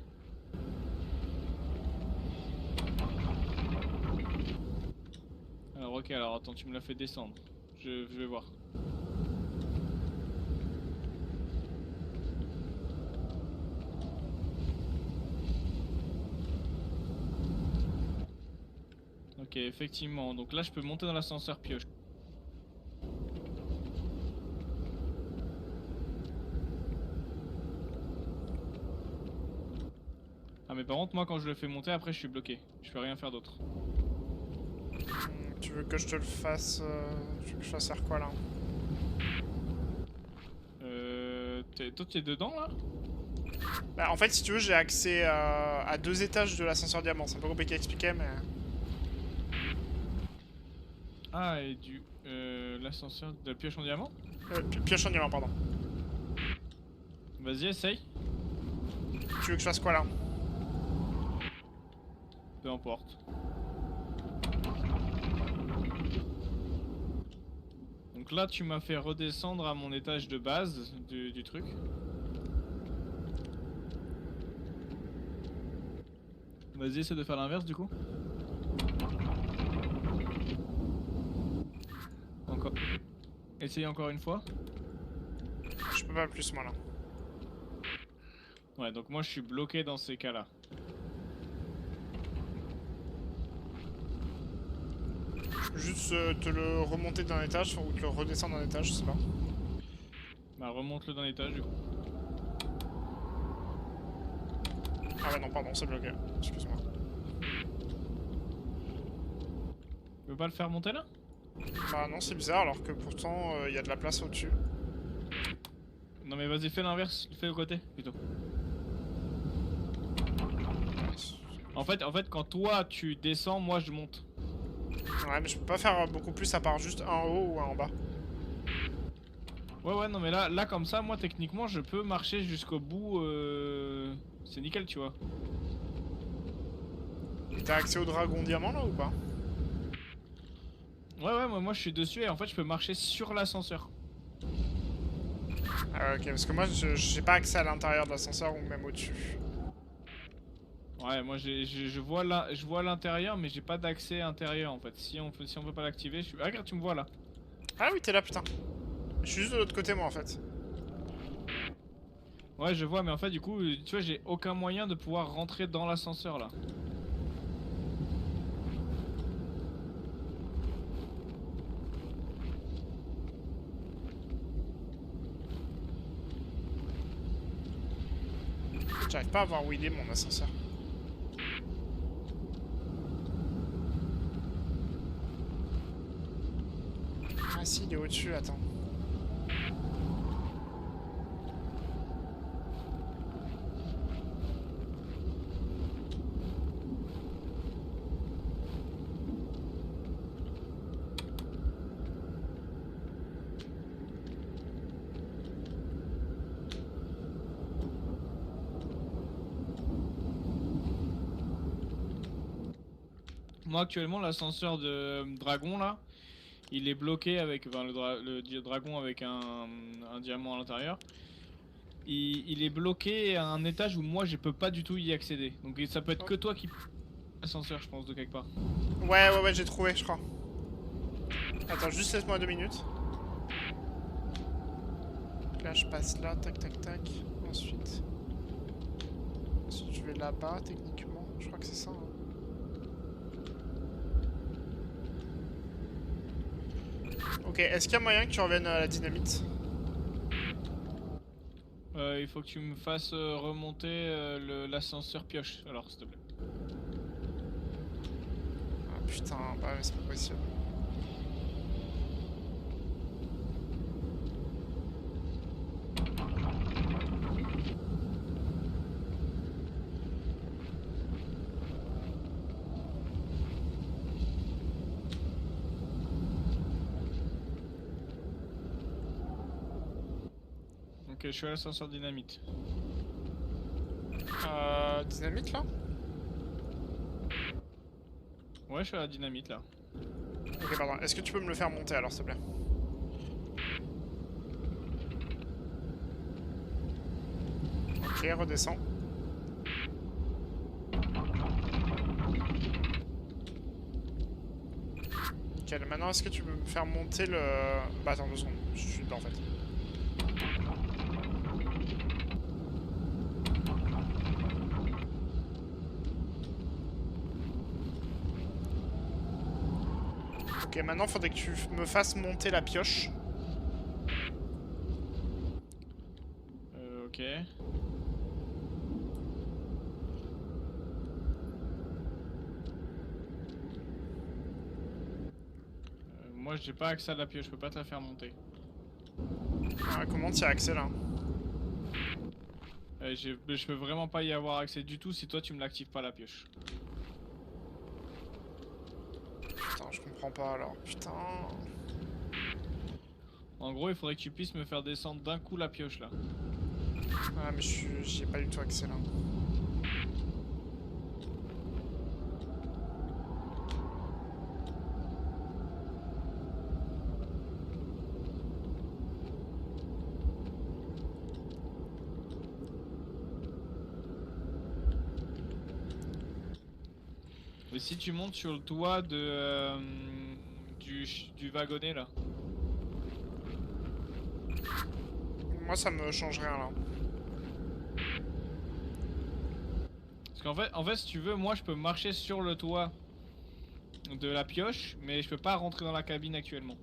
[SPEAKER 2] Alors ok, alors attends, tu me l'as fait descendre. Je vais voir. Ok, effectivement, donc là je peux monter dans l'ascenseur pioche. Ah mais par contre moi quand je le fais monter après je suis bloqué, je peux rien faire d'autre.
[SPEAKER 1] Tu veux que je te le fasse... Tu veux que je fasse faire quoi, là?
[SPEAKER 2] Toi tu es dedans là?
[SPEAKER 1] Bah, en fait, si tu veux, j'ai accès à 2 étages de l'ascenseur diamant. C'est un peu compliqué à expliquer, mais...
[SPEAKER 2] Ah et du... l'ascenseur de la pioche en diamant?
[SPEAKER 1] Pioche en diamant, pardon.
[SPEAKER 2] Vas-y essaye.
[SPEAKER 1] Tu veux que je fasse quoi, là?
[SPEAKER 2] Peu importe. Donc là tu m'as fait redescendre à mon étage de base du truc. Vas-y essaie de faire l'inverse du coup. Essaye encore une fois.
[SPEAKER 1] Je peux pas plus moi là.
[SPEAKER 2] Ouais, donc moi je suis bloqué dans ces cas-là.
[SPEAKER 1] Je peux juste te le remonter d'un étage ou te le redescendre d'un étage, je sais pas.
[SPEAKER 2] Bah remonte-le dans l'étage du coup.
[SPEAKER 1] Ah ouais non pardon, c'est bloqué. Excuse-moi.
[SPEAKER 2] Tu veux pas le faire monter là?
[SPEAKER 1] Bah non c'est bizarre alors que pourtant il y a de la place au-dessus.
[SPEAKER 2] Non mais vas-y fais l'inverse, fais le côté plutôt. En fait quand toi tu descends, moi je monte.
[SPEAKER 1] Ouais mais je peux pas faire beaucoup plus à part juste un en haut ou un en bas.
[SPEAKER 2] Ouais non mais là comme ça, moi techniquement je peux marcher jusqu'au bout, c'est nickel tu vois.
[SPEAKER 1] Et t'as accès au dragon diamant là ou pas?
[SPEAKER 2] Ouais moi je suis dessus et en fait je peux marcher sur l'ascenseur.
[SPEAKER 1] Ah ok parce que moi j'ai pas accès à l'intérieur de l'ascenseur ou même au-dessus.
[SPEAKER 2] Ouais moi je vois l'intérieur mais j'ai pas d'accès intérieur en fait. Si on peut pas l'activer, je suis... Ah regarde tu me vois là.
[SPEAKER 1] Ah oui t'es là putain. Je suis juste de l'autre côté moi en fait.
[SPEAKER 2] Ouais je vois mais en fait du coup tu vois j'ai aucun moyen de pouvoir rentrer dans l'ascenseur là.
[SPEAKER 1] J'arrive pas à voir où il est mon ascenseur. Ah si il est au-dessus, attends.
[SPEAKER 2] Moi actuellement l'ascenseur de dragon là, il est bloqué avec enfin, dragon avec un diamant à l'intérieur. Il est bloqué à un étage où moi je peux pas du tout y accéder. Donc ça peut être que toi qui l'ascenseur je pense de quelque part.
[SPEAKER 1] Ouais j'ai trouvé je crois. Attends juste laisse-moi 2 minutes. Là je passe là, tac tac tac. Ensuite je vais là-bas techniquement. Je crois que c'est ça. Hein. Ok, est-ce qu'il y a moyen que tu reviennes à la dynamite?
[SPEAKER 2] Il faut que tu me fasses remonter l'ascenseur pioche alors s'il te plaît.
[SPEAKER 1] Ah putain, bah mais c'est pas possible.
[SPEAKER 2] Ok je suis à l'ascenseur dynamite.
[SPEAKER 1] Dynamite là?
[SPEAKER 2] Ouais je suis à la dynamite là.
[SPEAKER 1] Ok pardon, est-ce que tu peux me le faire monter alors s'il te plaît? Ok, redescends. Nickel, maintenant est-ce que tu peux me faire monter le... Bah attends 2 secondes, je suis dedans en fait. Ok, maintenant faudrait que tu me fasses monter la pioche.
[SPEAKER 2] Ok. Moi j'ai pas accès à la pioche, je peux pas te la faire monter.
[SPEAKER 1] Ah, comment t'y as accès là?
[SPEAKER 2] Je peux vraiment pas y avoir accès du tout si toi tu me l'actives pas la pioche.
[SPEAKER 1] Putain, je comprends pas alors, putain.
[SPEAKER 2] En gros il faudrait que tu puisses me faire descendre d'un coup la pioche là.
[SPEAKER 1] Ah mais j'y ai pas du tout accès là.
[SPEAKER 2] Et si tu montes sur le toit de du wagonnet là.
[SPEAKER 1] Moi, ça me change rien là.
[SPEAKER 2] Parce qu'en fait, si tu veux, moi je peux marcher sur le toit de la pioche, mais je peux pas rentrer dans la cabine actuellement.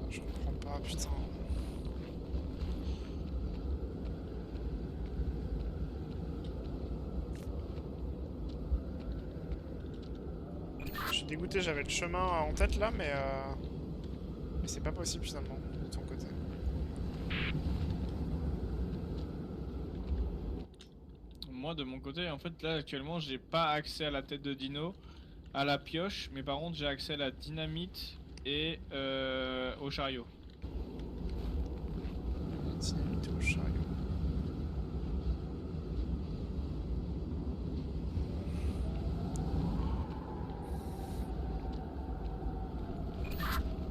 [SPEAKER 1] Je comprends pas, putain. Je suis dégoûté, j'avais le chemin en tête là, mais c'est pas possible finalement, de ton côté.
[SPEAKER 2] Moi de mon côté, en fait là actuellement j'ai pas accès à la tête de dino, à la pioche, mais par contre j'ai accès à la dynamite et au chariot.
[SPEAKER 1] Dynamite au chariot.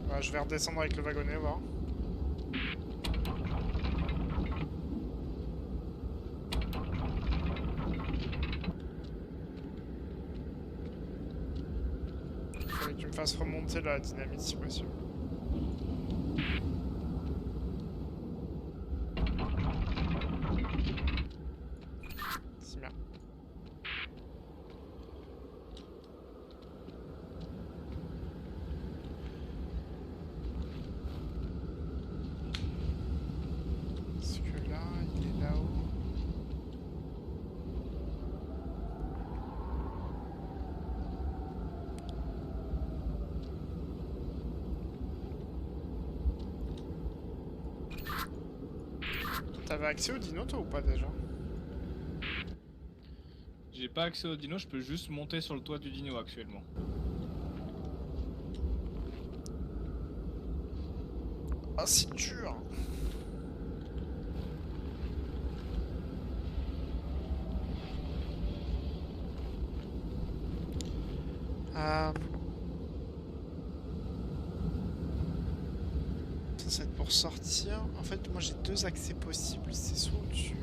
[SPEAKER 1] Ouais, je vais redescendre avec le wagonnet, voir. Faudrait que tu me fasses remonter la dynamite si possible. C'est bien. Parce que là, il est là-haut. T'avais accès au dino toi ou pas déjà?
[SPEAKER 2] J'ai pas accès au dino, je peux juste monter sur le toit du dino actuellement.
[SPEAKER 1] Ah, c'est dur! Ça va être pour sortir. En fait, moi j'ai deux accès possibles. C'est soit au-dessus.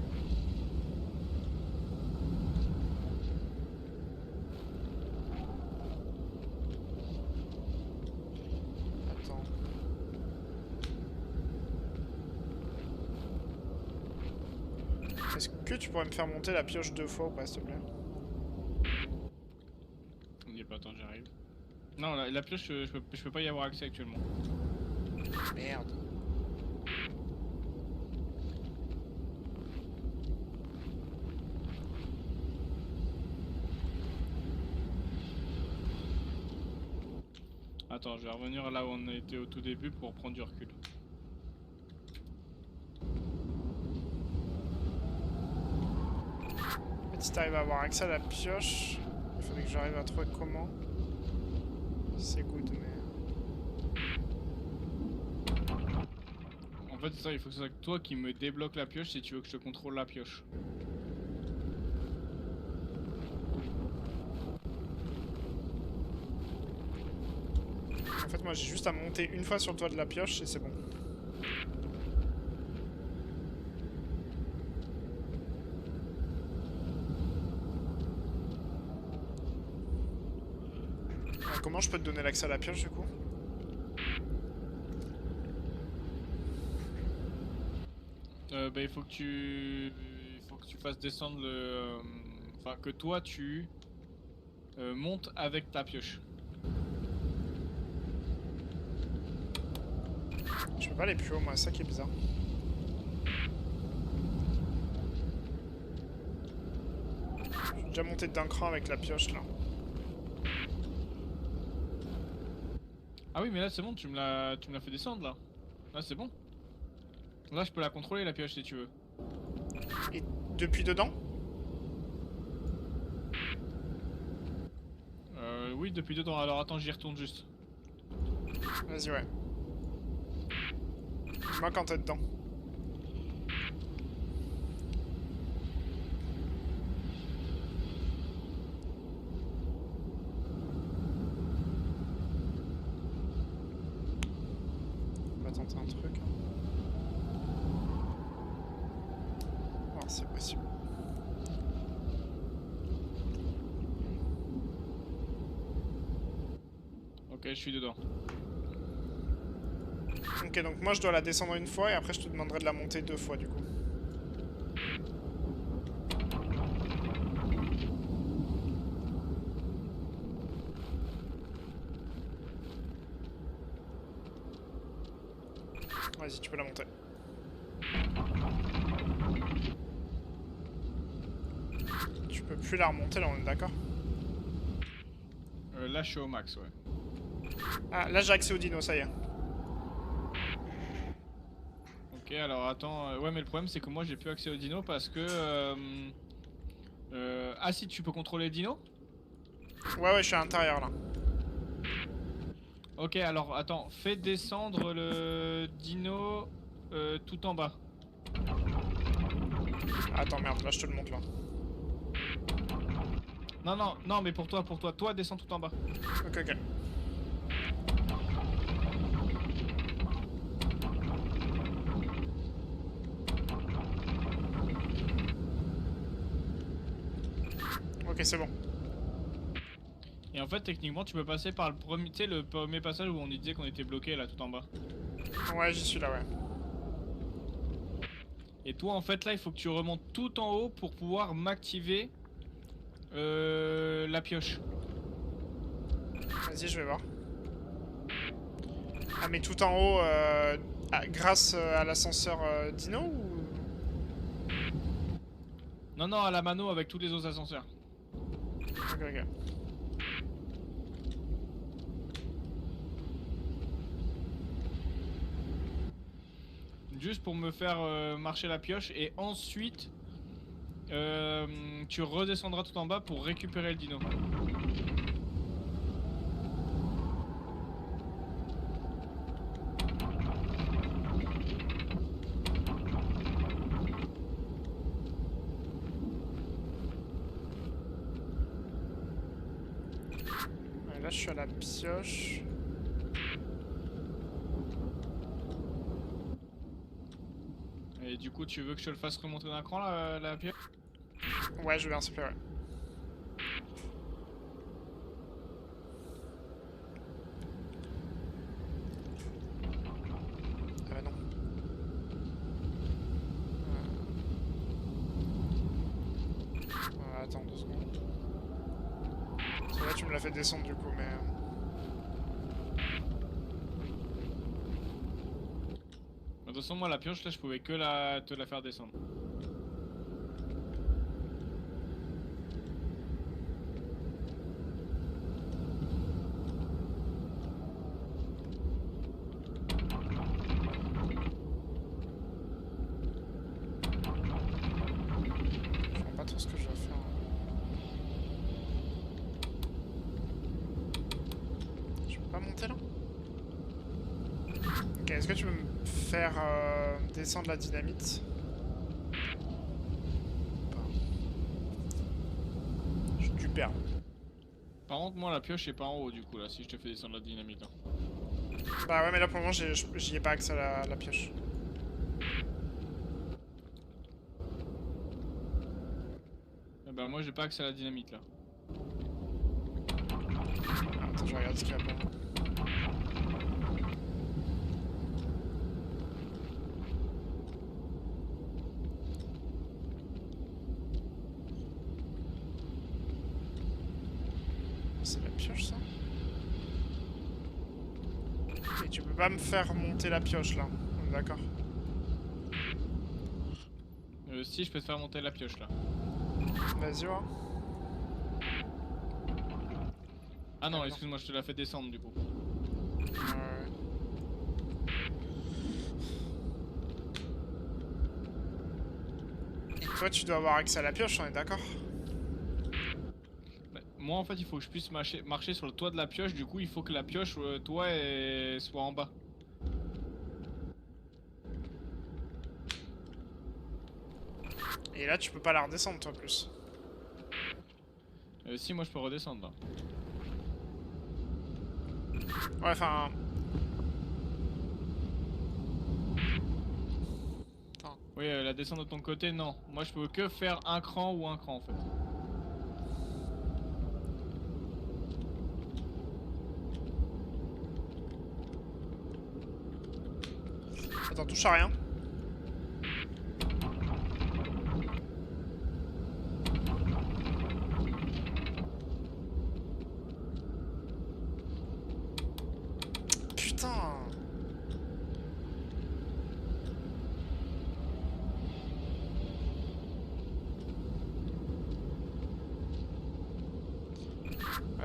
[SPEAKER 1] Attends. Est-ce que tu pourrais me faire monter la pioche 2 fois ou pas, s'il te plaît?
[SPEAKER 2] On y est pas, attends, j'arrive. Non, la pioche, je peux pas y avoir accès actuellement.
[SPEAKER 1] Merde.
[SPEAKER 2] Attends, je vais revenir là où on était au tout début pour prendre du recul.
[SPEAKER 1] En fait, si t'arrives à avoir accès à la pioche, il faudrait que j'arrive à trouver comment. C'est good, mais...
[SPEAKER 2] En fait, c'est ça, il faut que ce soit toi qui me débloque la pioche si tu veux que je te contrôle la pioche.
[SPEAKER 1] En fait, moi j'ai juste à monter une fois sur le toit de la pioche et c'est bon. Comment je peux te donner l'accès à la pioche du coup?
[SPEAKER 2] Bah, il faut que tu fasses descendre le... Enfin, que toi tu montes avec ta pioche.
[SPEAKER 1] Je peux pas aller plus haut, moi, c'est ça qui est bizarre. Je suis déjà monté d'un cran avec la pioche là.
[SPEAKER 2] Ah oui, mais là c'est bon, tu me l'as fait descendre là. Là c'est bon. Là je peux la contrôler la pioche si tu veux.
[SPEAKER 1] Et depuis dedans?
[SPEAKER 2] Oui, depuis dedans. Alors attends, j'y retourne juste.
[SPEAKER 1] Vas-y, ouais. Dis-moi quand t'es dedans. On va tenter un truc. Hein. voir si c'est possible.
[SPEAKER 2] Ok, je suis dedans.
[SPEAKER 1] Ok, donc moi je dois la descendre une fois et après je te demanderai de la monter 2 fois du coup. Vas-y, tu peux la monter. Tu peux plus la remonter là, on est d'accord?
[SPEAKER 2] Là, je suis au max, ouais.
[SPEAKER 1] Ah, là j'ai accès au dino, ça y est.
[SPEAKER 2] Ok, alors attends. Ouais, mais le problème, c'est que moi, j'ai plus accès au dino parce que. Ah, si, tu peux contrôler le dino?
[SPEAKER 1] Ouais, je suis à l'intérieur là.
[SPEAKER 2] Ok, alors attends, fais descendre le dino tout en bas.
[SPEAKER 1] Attends, merde, là je te le montre là.
[SPEAKER 2] Non, non, non, mais pour toi, toi, descends tout en bas.
[SPEAKER 1] Ok, ok. Ok, c'est bon.
[SPEAKER 2] Et en fait, techniquement, tu peux passer par le premier, tu sais, le premier passage où on disait qu'on était bloqué là tout en bas.
[SPEAKER 1] Ouais, j'y suis là, ouais.
[SPEAKER 2] Et toi, en fait, là, il faut que tu remontes tout en haut pour pouvoir m'activer la pioche.
[SPEAKER 1] Vas-y, je vais voir. Ah, mais tout en haut, grâce à l'ascenseur dino ou...
[SPEAKER 2] Non, non, à la mano avec tous les autres ascenseurs.
[SPEAKER 1] Ok, ok.
[SPEAKER 2] Juste pour me faire marcher la pioche et ensuite tu redescendras tout en bas pour récupérer le dino.
[SPEAKER 1] Ouais, là, je suis à la pioche.
[SPEAKER 2] Et du coup, tu veux que je te le fasse remonter d'un cran la pioche?
[SPEAKER 1] Ouais, je veux bien, s'il te plaît, ouais. Ah bah non. Attends 2 secondes. Parce que là, tu me l'as fait descendre du coup, mais...
[SPEAKER 2] De toute façon, moi, la pioche, là, je pouvais que te la faire descendre.
[SPEAKER 1] Je vois pas trop ce que je dois faire. Je peux pas monter là? Ok, est-ce que tu peux me faire descendre la dynamite? Je suis du perdre.
[SPEAKER 2] Par contre, moi, la pioche est pas en haut, du coup, là, si je te fais descendre la dynamite. Là.
[SPEAKER 1] Bah ouais, mais là pour le moment, j'y ai pas accès à la pioche.
[SPEAKER 2] Eh ben, moi, j'ai pas accès à la dynamite, là.
[SPEAKER 1] Ah, attends, je regarde ce qu'il y a pour moi. C'est la pioche ça? Et tu peux pas me faire monter la pioche là, on est d'accord?
[SPEAKER 2] Si, je peux te faire monter la pioche, là.
[SPEAKER 1] Vas-y, ouais.
[SPEAKER 2] Ah non,
[SPEAKER 1] non.
[SPEAKER 2] excuse-moi, je te la fais descendre, du coup.
[SPEAKER 1] Ouais. Et toi, tu dois avoir accès à la pioche, on est d'accord?
[SPEAKER 2] Bah, moi, en fait, il faut que je puisse marcher sur le toit de la pioche, du coup, il faut que la pioche, toi, soit en bas.
[SPEAKER 1] Et là, tu peux pas la redescendre, toi, plus.
[SPEAKER 2] Si, moi, je peux redescendre, là.
[SPEAKER 1] Ouais, enfin... Attends.
[SPEAKER 2] Oui, la descente de ton côté, non. Moi, je peux que faire un cran ou un cran en fait.
[SPEAKER 1] Attends, touche à rien. Putain.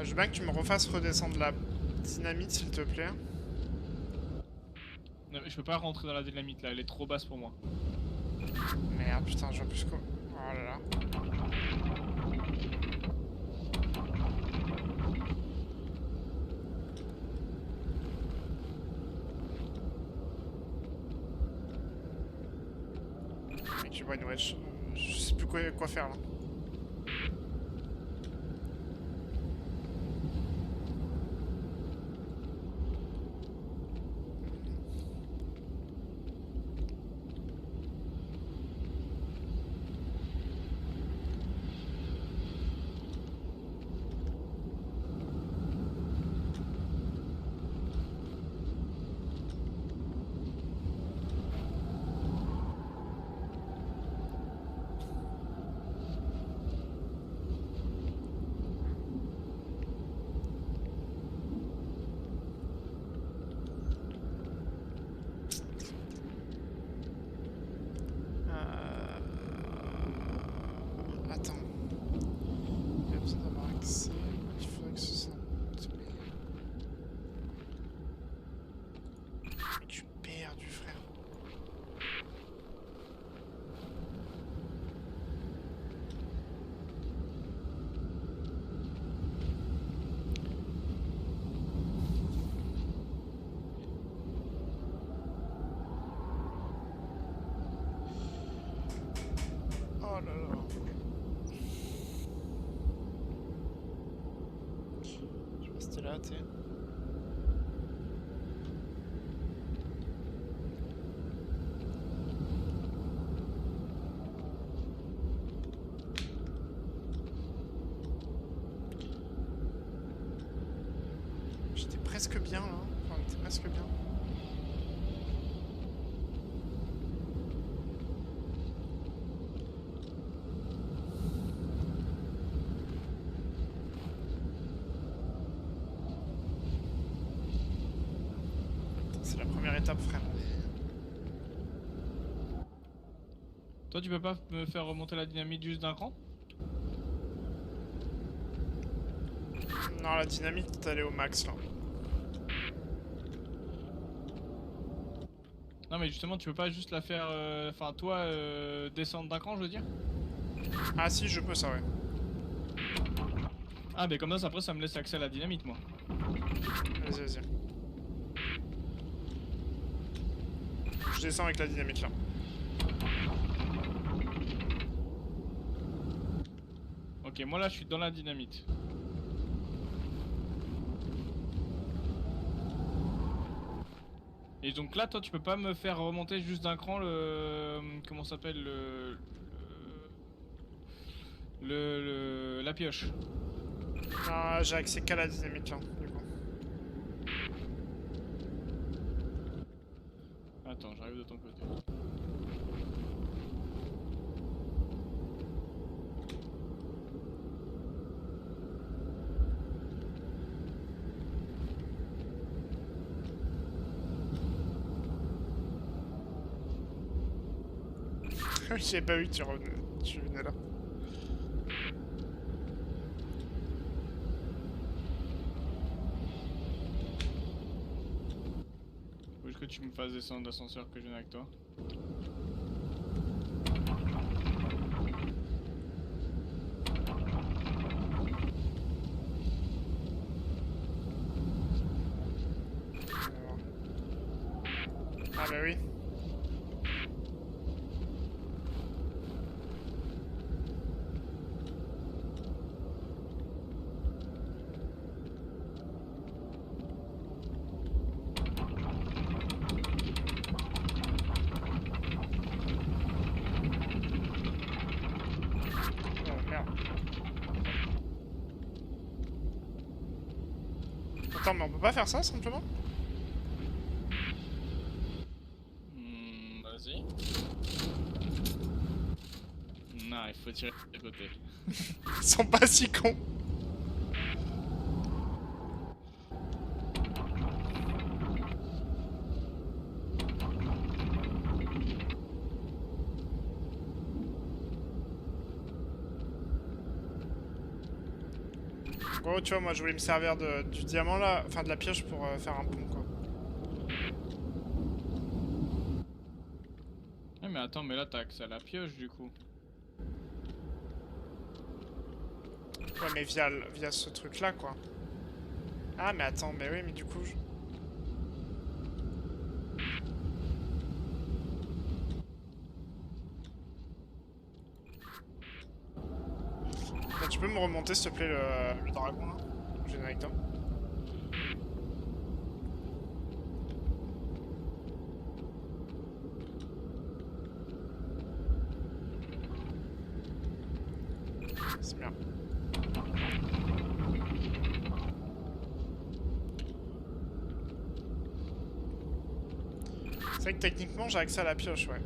[SPEAKER 1] Je veux bien que tu me refasses redescendre la dynamite, s'il te plaît.
[SPEAKER 2] Non, mais je peux pas rentrer dans la dynamite là, elle est trop basse pour moi.
[SPEAKER 1] Merde, putain, je vois plus quoi. Oh là là. Mec, tu vois une wedge. Je sais plus quoi faire là. Attends. Il y a besoin d'avoir accès. Il faudrait que ce soit. Mais tu es perdu, frère. Oh là là. Je vais rester là, tu sais. J'étais presque bien là. Enfin, on était presque bien. C'est la première étape, frère.
[SPEAKER 2] Toi, tu peux pas me faire remonter la dynamite juste d'un cran?
[SPEAKER 1] Non, la dynamite, elle est au max là.
[SPEAKER 2] Non, mais justement, tu peux pas juste la faire. Enfin, toi, descendre d'un cran, je veux dire?
[SPEAKER 1] Ah si, je peux ça, ouais.
[SPEAKER 2] Ah, mais comme ça, après, ça me laisse accès à la dynamite, moi.
[SPEAKER 1] Vas-y, vas-y. Je descends avec la dynamite là.
[SPEAKER 2] Ok, moi là, je suis dans la dynamite. Et donc là, toi, tu peux pas me faire remonter juste d'un cran le. Comment ça s'appelle la pioche.
[SPEAKER 1] Non, j'ai accès qu'à la dynamite là, du coup.
[SPEAKER 2] Attends, j'arrive de ton côté.
[SPEAKER 1] J'ai pas vu que tu venais là.
[SPEAKER 2] Faut juste que tu me fasses descendre l'ascenseur que je viens avec toi.
[SPEAKER 1] Ah bah oui. Attends, mais on peut pas faire ça simplement?
[SPEAKER 2] Vas-y. Non, il faut tirer de côté.
[SPEAKER 1] Ils sont pas si cons. Gros, tu vois, moi je voulais me servir du diamant là, enfin de la pioche pour faire un pont quoi.
[SPEAKER 2] Ouais, mais attends, mais là t'as accès à la pioche du coup.
[SPEAKER 1] Ouais, mais via ce truc là quoi. Ah, mais attends, mais oui, mais du coup. Bah, tu peux me remonter s'il te plaît le dragon là? Je viens avec toi. C'est bien. C'est vrai que techniquement j'ai accès à la pioche, ouais.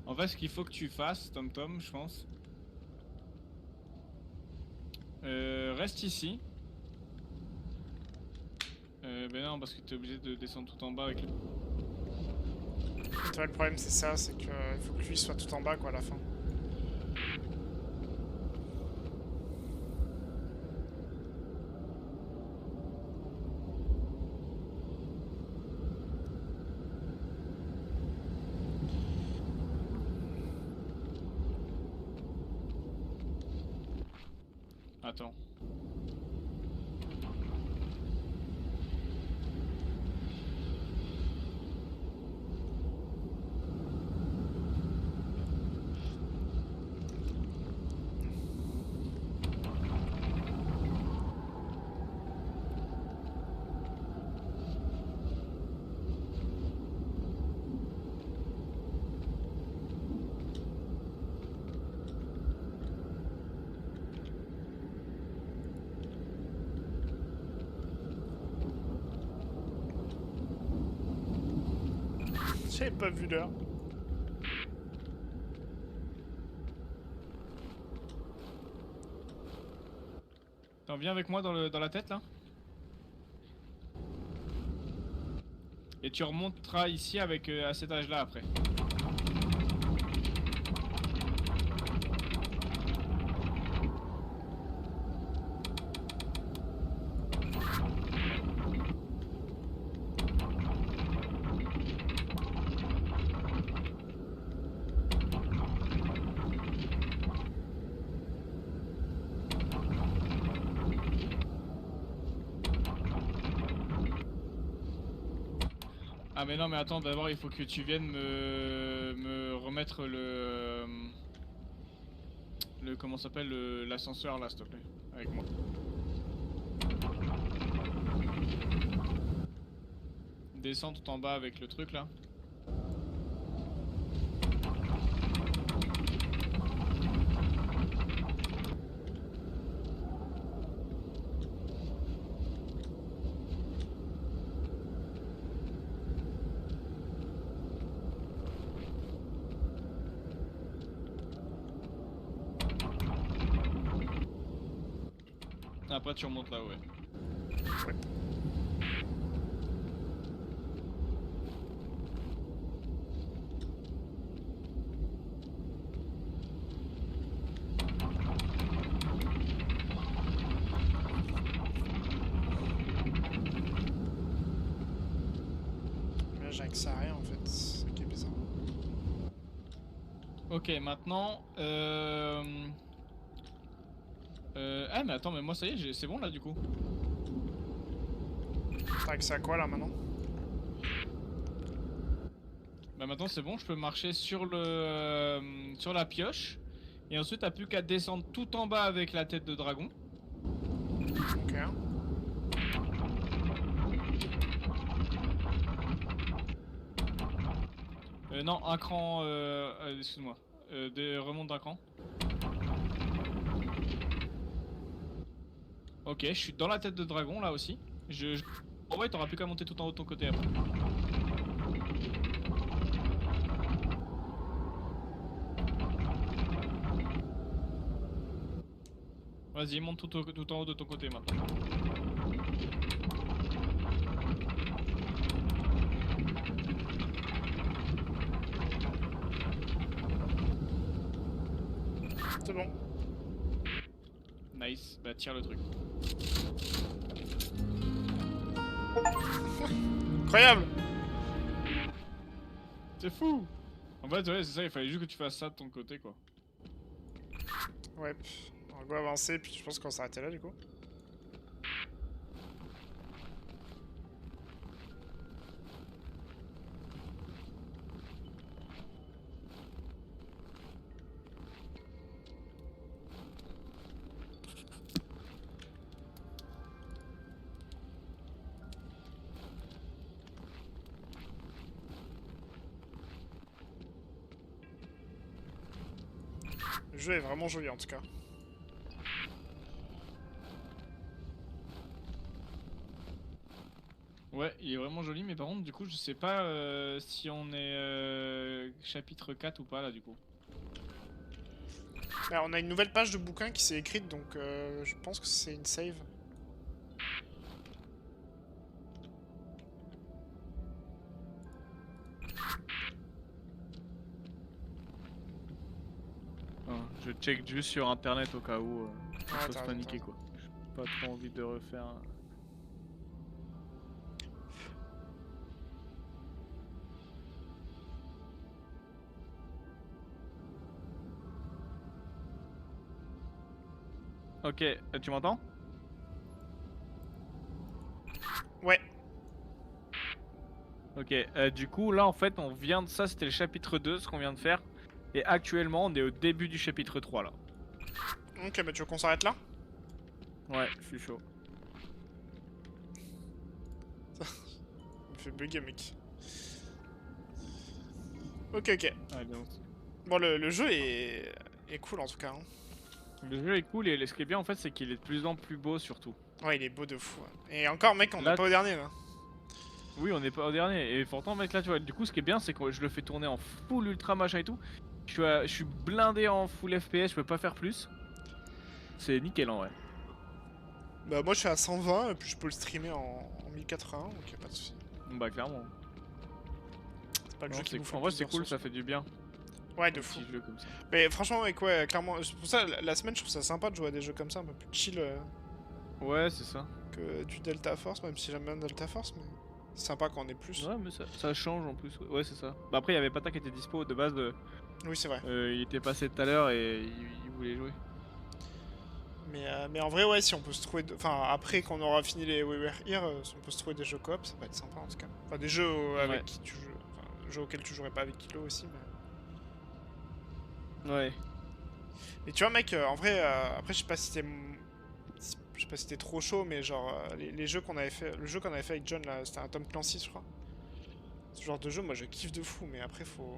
[SPEAKER 2] En fait, ce qu'il faut que tu fasses, Tom, je pense. Reste ici. Ben non, parce que t'es obligé de descendre tout en bas avec le...
[SPEAKER 1] Tu vois, le problème c'est ça, c'est que il faut que lui soit tout en bas quoi à la fin.
[SPEAKER 2] Attends.
[SPEAKER 1] J'avais pas vu l'heure.
[SPEAKER 2] T'en viens avec moi dans la tête là. Et tu remonteras ici avec à cet âge là après. Ah mais non mais attends, d'abord il faut que tu viennes me remettre le comment s'appelle l'ascenseur là s'il te plaît, avec moi. Descends tout en bas avec le truc là. Après tu remontes là, ouais.
[SPEAKER 1] Ouais. Là j'ai accès à rien en fait, c'est ça qui est bizarre.
[SPEAKER 2] Ok, maintenant ah mais attends, mais moi ça y est, c'est bon là du coup.
[SPEAKER 1] T'as accès à quoi là maintenant?
[SPEAKER 2] Bah maintenant c'est bon, je peux marcher sur sur la pioche. Et ensuite t'as plus qu'à descendre tout en bas avec la tête de dragon.
[SPEAKER 1] Ok.
[SPEAKER 2] Non, un cran. Excuse-moi. Remonte d'un cran. Ok, je suis dans la tête de dragon là aussi. En vrai, t'auras plus qu'à monter tout en haut de ton côté après. Vas-y, monte tout en haut de ton côté maintenant.
[SPEAKER 1] C'est bon.
[SPEAKER 2] Nice, bah tire le truc.
[SPEAKER 1] Incroyable.
[SPEAKER 2] C'est fou. En fait, ouais, c'est ça, il fallait juste que tu fasses ça de ton côté quoi.
[SPEAKER 1] Ouais. On va avancer, puis je pense qu'on s'arrêtait là du coup. Le jeu est vraiment joli en tout cas.
[SPEAKER 2] Ouais, il est vraiment joli, mais par contre, du coup, je sais pas si on est chapitre 4 ou pas là, du coup.
[SPEAKER 1] Alors, on a une nouvelle page de bouquin qui s'est écrite, donc je pense que c'est une save.
[SPEAKER 4] Je check juste sur internet au cas où. Faut
[SPEAKER 1] Ouais,
[SPEAKER 4] pas
[SPEAKER 1] t'as
[SPEAKER 4] se
[SPEAKER 1] raison,
[SPEAKER 4] paniquer
[SPEAKER 1] t'as
[SPEAKER 4] quoi. J'ai pas trop envie de refaire. Ok, tu m'entends?
[SPEAKER 1] Ouais.
[SPEAKER 4] Ok, du coup là en fait on vient de ça, c'était le chapitre 2 ce qu'on vient de faire. Et actuellement on est au début du chapitre 3 là.
[SPEAKER 1] Ok, bah tu veux qu'on s'arrête là?
[SPEAKER 4] Ouais, je suis chaud.
[SPEAKER 1] Ça me fait bugger, mec. Ok, ok.
[SPEAKER 4] Allez,
[SPEAKER 1] Bon, le jeu est cool en tout cas. Hein.
[SPEAKER 4] Le jeu est cool et ce qui est bien en fait c'est qu'il est de plus en plus beau surtout.
[SPEAKER 1] Ouais, il est beau de fou. Ouais. Et encore, mec, on n'est
[SPEAKER 4] Là,
[SPEAKER 1] pas au dernier là.
[SPEAKER 4] oui on est pas au dernier. Et pourtant mec là tu vois, du coup ce qui est bien c'est que je le fais tourner en full ultra machin et tout. Je suis blindé en full FPS, je peux pas faire plus. C'est nickel en vrai.
[SPEAKER 1] Bah, moi je suis à 120 et puis je peux le streamer en 1080, donc y'a pas de soucis.
[SPEAKER 4] Bah clairement.
[SPEAKER 1] C'est pas le
[SPEAKER 4] Non,
[SPEAKER 1] jeu qui nous fait
[SPEAKER 4] en
[SPEAKER 1] le
[SPEAKER 4] vrai
[SPEAKER 1] plus de
[SPEAKER 4] c'est cool,
[SPEAKER 1] ressources.
[SPEAKER 4] ça fait du bien.
[SPEAKER 1] Ouais, de
[SPEAKER 4] Un
[SPEAKER 1] fou.
[SPEAKER 4] petit jeu comme ça.
[SPEAKER 1] Mais franchement, mec, ouais, clairement. C'est pour ça, la semaine, je trouve ça sympa de jouer à des jeux comme ça, un peu plus chill
[SPEAKER 4] Ouais, c'est ça.
[SPEAKER 1] que du Delta Force, même si j'aime bien Delta Force, mais c'est sympa quand on est plus.
[SPEAKER 4] Ouais, mais ça change en plus. Ouais, c'est ça. Bah après, il y avait Pata qui était dispo de base.
[SPEAKER 1] Oui, c'est vrai.
[SPEAKER 4] Il était passé tout à l'heure et il voulait jouer.
[SPEAKER 1] Mais en vrai, ouais, si on peut se trouver. Enfin, après qu'on aura fini les We Were Here, si on peut se trouver des jeux coop, ça va être sympa en tout cas. Enfin, des jeux avec
[SPEAKER 4] Ouais.
[SPEAKER 1] qui tu joues. Enfin, des jeux auxquels tu jouerais pas avec Kilo aussi, mais.
[SPEAKER 4] Ouais.
[SPEAKER 1] Mais tu vois, mec, en vrai, après, je sais pas si t'es. Je sais pas si t'es trop chaud, mais genre, les jeux qu'on avait fait. Le jeu qu'on avait fait avec John, là, c'était un Tom Clancy, je crois. Ce genre de jeu, moi, je kiffe de fou, mais après, faut.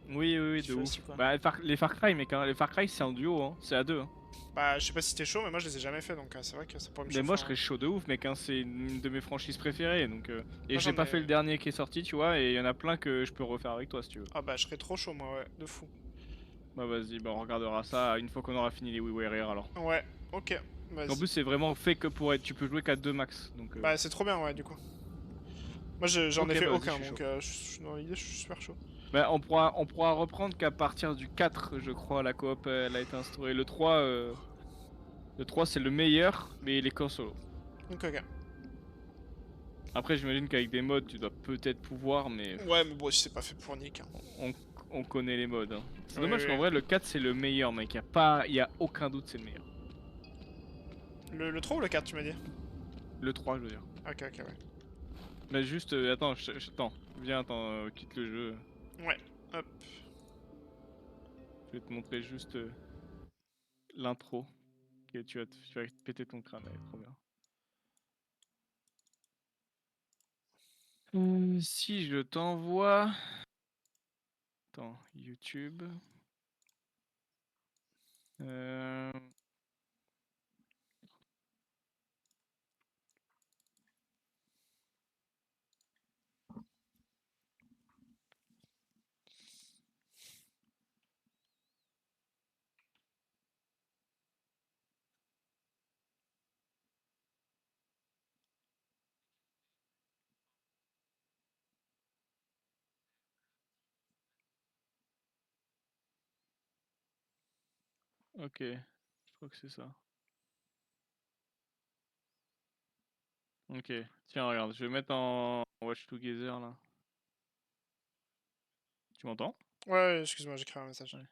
[SPEAKER 4] Oui, oui, oui, de
[SPEAKER 1] Kiffer
[SPEAKER 4] ouf.
[SPEAKER 1] aussi, quoi.
[SPEAKER 4] Bah, les Far Cry, mec, hein. Les Far Cry, c'est en duo, hein. C'est à deux. Hein.
[SPEAKER 1] Bah, je sais pas si t'es chaud, mais moi, je les ai jamais fait, donc c'est vrai que ça pourrait me
[SPEAKER 4] Mais
[SPEAKER 1] chauffer.
[SPEAKER 4] moi, je
[SPEAKER 1] Hein.
[SPEAKER 4] serais chaud de ouf, mec. Hein. C'est une de mes franchises préférées. Donc, Et
[SPEAKER 1] Moi,
[SPEAKER 4] j'ai
[SPEAKER 1] j'en
[SPEAKER 4] pas
[SPEAKER 1] ai.
[SPEAKER 4] fait le dernier qui est sorti, tu vois. Et il y en a plein que je peux refaire avec toi si tu veux.
[SPEAKER 1] Ah, bah, je serais trop chaud, moi, ouais, de fou.
[SPEAKER 4] Bah, vas-y, bah, on regardera ça une fois qu'on aura fini les We Were Here alors.
[SPEAKER 1] Ouais, ok,
[SPEAKER 4] En
[SPEAKER 1] vas-y.
[SPEAKER 4] plus, c'est vraiment fait que pour être. Tu peux jouer qu'à 2 max. Donc,
[SPEAKER 1] Bah, c'est trop bien, ouais, du coup. Moi, j'en ai
[SPEAKER 4] ok,
[SPEAKER 1] fait
[SPEAKER 4] bah vas-y, je
[SPEAKER 1] aucun,
[SPEAKER 4] suis
[SPEAKER 1] donc
[SPEAKER 4] chaud.
[SPEAKER 1] je suis dans l'idée, je suis super chaud.
[SPEAKER 4] Bah, on pourra reprendre qu'à partir du 4, je crois, la coop elle a été instaurée. Le 3 c'est le meilleur, mais il est qu'en solo.
[SPEAKER 1] Donc, ok.
[SPEAKER 4] Après, j'imagine qu'avec des mods, tu dois peut-être pouvoir, mais
[SPEAKER 1] Ouais, mais bon, si c'est pas fait pour Nick. Hein.
[SPEAKER 4] on, on connaît les mods. Hein. C'est
[SPEAKER 1] Oui,
[SPEAKER 4] dommage
[SPEAKER 1] oui,
[SPEAKER 4] qu'en vrai, le 4 c'est le meilleur, mec. Y a aucun doute, c'est le meilleur.
[SPEAKER 1] oui. Le 3 ou le 4, tu m'as dit?
[SPEAKER 4] Le 3, je veux dire.
[SPEAKER 1] Ok, ok, ouais.
[SPEAKER 4] Mais juste, attends, attends, viens, attends, quitte le jeu.
[SPEAKER 1] Ouais, hop.
[SPEAKER 4] Je vais te montrer juste l'intro. Que tu vas te péter ton crâne, elle est trop bien. Si je t'envoie... Attends, YouTube... Euh... Ok, je crois que c'est ça. Ok, tiens, regarde, je vais mettre en Watch Together là. Tu m'entends?
[SPEAKER 1] Ouais, excuse-moi, j'écris un message.
[SPEAKER 4] Ouais.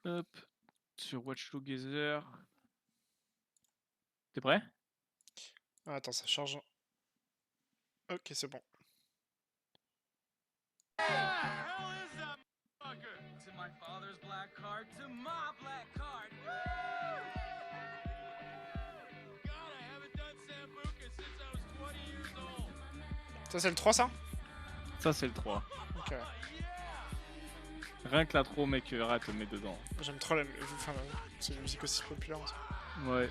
[SPEAKER 4] Hop, sur Watch Together. T'es prêt?
[SPEAKER 1] Ah, attends, ça charge. Ok, c'est bon.
[SPEAKER 5] To my father's black card, to my black card. God, I haven't done Sambuca since I was 20 years old.
[SPEAKER 1] Ça, c'est le 3, ça?
[SPEAKER 4] Ça, c'est le 3.
[SPEAKER 1] Ok.
[SPEAKER 4] Rien que l'intro, mec, arrête, te met dedans.
[SPEAKER 1] J'aime trop la musique. Enfin, c'est une musique aussi populaire. En soi.
[SPEAKER 4] Ouais.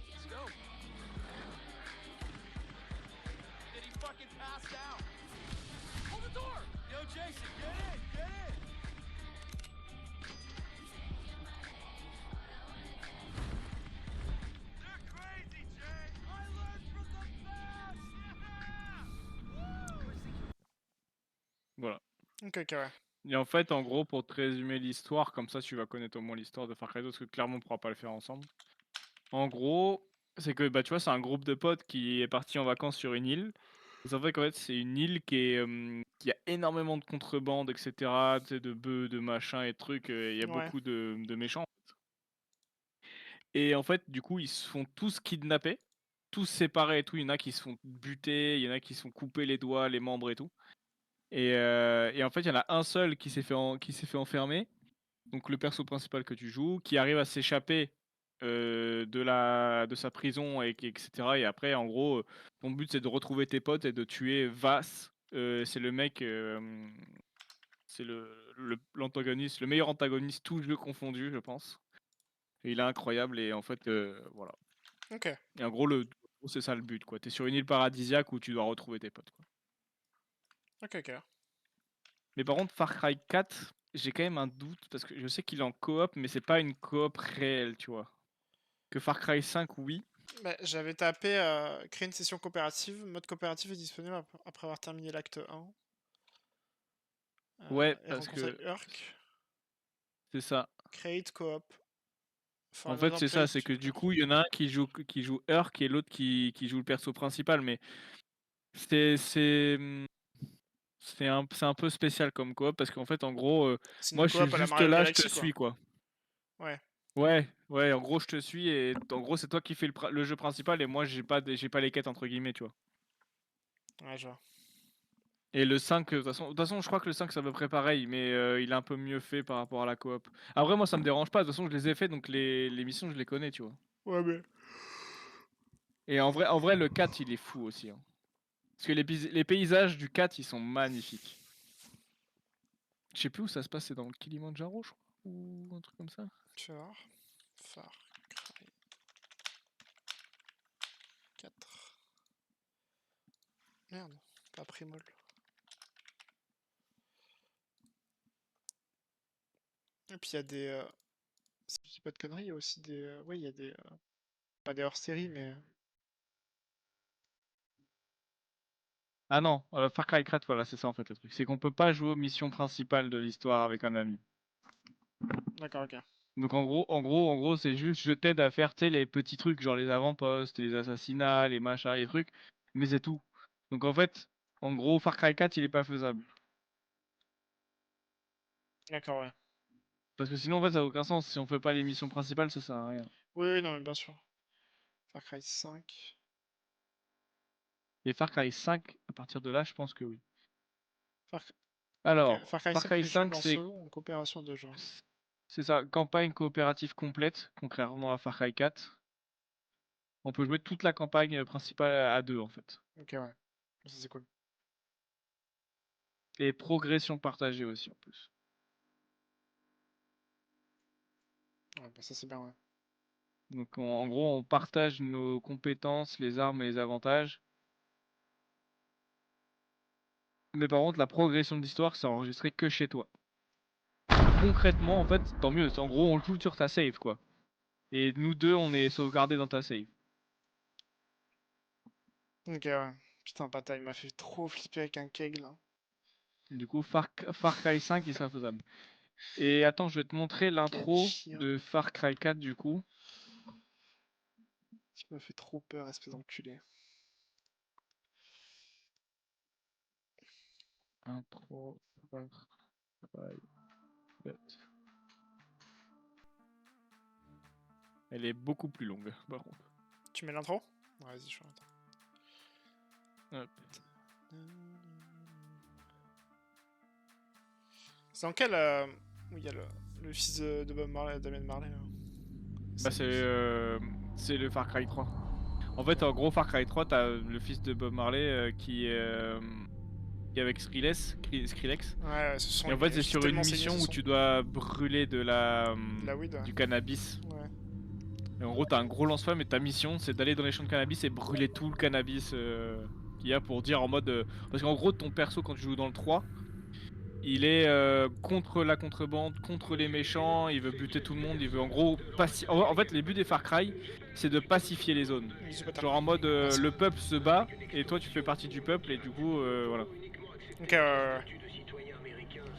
[SPEAKER 5] Let's go. Did he fucking pass out? Hold the door! Yo, Jason, get in! Get in! They're crazy, Jay! I learned from the best!
[SPEAKER 4] Voilà.
[SPEAKER 1] Ok, ok, ouais.
[SPEAKER 4] Et en fait, en gros, pour te résumer l'histoire, comme ça tu vas connaître au moins l'histoire de Far Cry 2, parce que clairement on pourra pas le faire ensemble. En gros, c'est que bah tu vois, c'est un groupe de potes qui est parti en vacances sur une île. Et en fait, c'est une île qui a énormément de contrebande, etc. Tu sais, de bœufs, de machins et de trucs. Il y a
[SPEAKER 1] Ouais.
[SPEAKER 4] beaucoup de méchants. Et en fait, du coup, ils se font tous kidnapper, tous séparés et tout. Il y en a qui se font buter, il y en a qui se font couper les doigts, les membres et tout. Et en fait, il y en a un seul qui s'est fait enfermer. Donc le perso principal que tu joues, qui arrive à s'échapper de sa prison, etc. Et après, en gros, ton but c'est de retrouver tes potes et de tuer Vass. C'est le mec, c'est l'antagoniste, le meilleur antagoniste, tout jeu confondu, je pense. Et il est incroyable et en fait, voilà.
[SPEAKER 1] Ok.
[SPEAKER 4] Et en gros, c'est ça le but, quoi. T'es sur une île paradisiaque où tu dois retrouver tes potes, quoi.
[SPEAKER 1] Ok, ok.
[SPEAKER 4] Mais par contre, Far Cry 4, j'ai quand même un doute parce que je sais qu'il est en coop, mais c'est pas une coop réelle, tu vois. Que Far Cry 5, oui.
[SPEAKER 1] Bah, j'avais tapé créer une session coopérative. Mode coopératif est disponible après avoir terminé l'acte 1.
[SPEAKER 4] Ouais,
[SPEAKER 1] Et
[SPEAKER 4] parce
[SPEAKER 1] rencontrer
[SPEAKER 4] que
[SPEAKER 1] Urk.
[SPEAKER 4] c'est ça.
[SPEAKER 1] Create coop. For
[SPEAKER 4] En fait,
[SPEAKER 1] another
[SPEAKER 4] c'est ça,
[SPEAKER 1] player
[SPEAKER 4] c'est
[SPEAKER 1] to
[SPEAKER 4] que du
[SPEAKER 1] play.
[SPEAKER 4] coup, il y en a un qui joue Urk et l'autre qui joue le perso principal, mais c'est c'est hum, c'est un peu spécial comme coop parce qu'en fait, en gros,
[SPEAKER 1] C'est
[SPEAKER 4] moi
[SPEAKER 1] une
[SPEAKER 4] je suis
[SPEAKER 1] coop à la
[SPEAKER 4] juste
[SPEAKER 1] Mario
[SPEAKER 4] là, je te
[SPEAKER 1] Galaxy, quoi.
[SPEAKER 4] suis, quoi.
[SPEAKER 1] Ouais.
[SPEAKER 4] Ouais, en gros, je te suis et en gros, c'est toi qui fais le jeu principal et moi, j'ai pas les quêtes entre guillemets, tu vois.
[SPEAKER 1] Ouais, je vois.
[SPEAKER 4] Et le 5, de toute façon, je crois que le 5 c'est à peu près pareil, mais il est un peu mieux fait par rapport à la coop. Après, moi ça me dérange pas, de toute façon, je les ai fait donc les missions, je les connais, tu vois.
[SPEAKER 1] Ouais, mais.
[SPEAKER 4] Et en vrai, le 4 il est fou aussi, hein. Parce que les paysages du 4 ils sont magnifiques. Je sais plus où ça se passe, c'est dans le Kilimandjaro, je crois, ou un truc comme ça.
[SPEAKER 1] Tu vas voir. Far Cry 4. Merde, pas Primol. Et puis il y a des. Si je dis pas de conneries, il y a aussi des. Ouais, il y a des. Pas des hors-séries, mais.
[SPEAKER 4] Ah non, Far Cry 4, voilà, c'est ça en fait le truc. C'est qu'on peut pas jouer aux missions principales de l'histoire avec un ami.
[SPEAKER 1] D'accord, ok.
[SPEAKER 4] Donc en gros, c'est juste je t'aide à faire, tu sais, les petits trucs, genre les avant-postes, les assassinats, les machins, les trucs, mais c'est tout. Donc en fait, en gros, Far Cry 4, il est pas faisable.
[SPEAKER 1] D'accord, ouais.
[SPEAKER 4] Parce que sinon, en fait, ça n'a aucun sens. Si on fait pas les missions principales, ça sert à rien.
[SPEAKER 1] Oui, oui, non, mais bien sûr. Far Cry 5.
[SPEAKER 4] Et Far Cry 5, à partir de là, je pense que oui.
[SPEAKER 1] Far... ok,
[SPEAKER 4] Alors,
[SPEAKER 1] Far Cry
[SPEAKER 4] Far
[SPEAKER 1] 5
[SPEAKER 4] Cry
[SPEAKER 1] est jouable
[SPEAKER 4] 5,
[SPEAKER 1] en solo en coopération de joueurs.
[SPEAKER 4] c'est ça, campagne coopérative complète, contrairement à Far Cry 4. On peut jouer toute la campagne principale à 2 en fait.
[SPEAKER 1] Ok, ouais. Ça, c'est cool.
[SPEAKER 4] Et progression partagée aussi en plus.
[SPEAKER 1] Ouais, bah, ça, c'est bien, ouais.
[SPEAKER 4] Donc en gros, on partage nos compétences, les armes et les avantages. Mais par contre, la progression de l'histoire, c'est enregistré que chez toi. Concrètement, en fait, tant mieux. En gros, on le joue sur ta save, quoi. Et nous deux, on est sauvegardés dans ta save.
[SPEAKER 1] Ok, ouais. Putain, bataille, il m'a fait trop flipper avec un keg, là.
[SPEAKER 4] Du coup, Far Cry 5, il sera faisable. Et attends, je vais te montrer l'intro
[SPEAKER 1] Chiant.
[SPEAKER 4] de Far Cry 4, du coup.
[SPEAKER 1] Tu m'as fait trop peur, espèce d'enculé.
[SPEAKER 4] Intro Far Cry 4. Elle est beaucoup plus longue, par contre.
[SPEAKER 1] Tu mets l'intro? Ouais, vas-y, je suis l'intro.
[SPEAKER 4] Hop.
[SPEAKER 1] C'est dans quel. Où il y a le fils de Bob Marley, Damien Marley, là?
[SPEAKER 4] Bah, c'est le Far Cry 3. En fait, en gros, Far Cry 3, t'as le fils de Bob Marley qui est avec Skrillex.
[SPEAKER 1] Ouais, ouais, ce sont
[SPEAKER 4] Et en fait, c'est sur une mission où tu dois brûler de la
[SPEAKER 1] weed, ouais.
[SPEAKER 4] du cannabis.
[SPEAKER 1] Ouais.
[SPEAKER 4] Et en gros, t'as un gros lance-flamme et ta mission, c'est d'aller dans les champs de cannabis et brûler tout le cannabis qu'il y a pour dire en mode... Parce qu'en gros, ton perso, quand tu joues dans le 3, il est contre la contrebande, contre les méchants, il veut buter tout le monde, il veut en gros... En fait, les buts des Far Cry, c'est de pacifier les zones. Genre en mode, le peuple se bat, et toi, tu fais partie du peuple, et du coup, voilà.
[SPEAKER 1] Ok, ouais.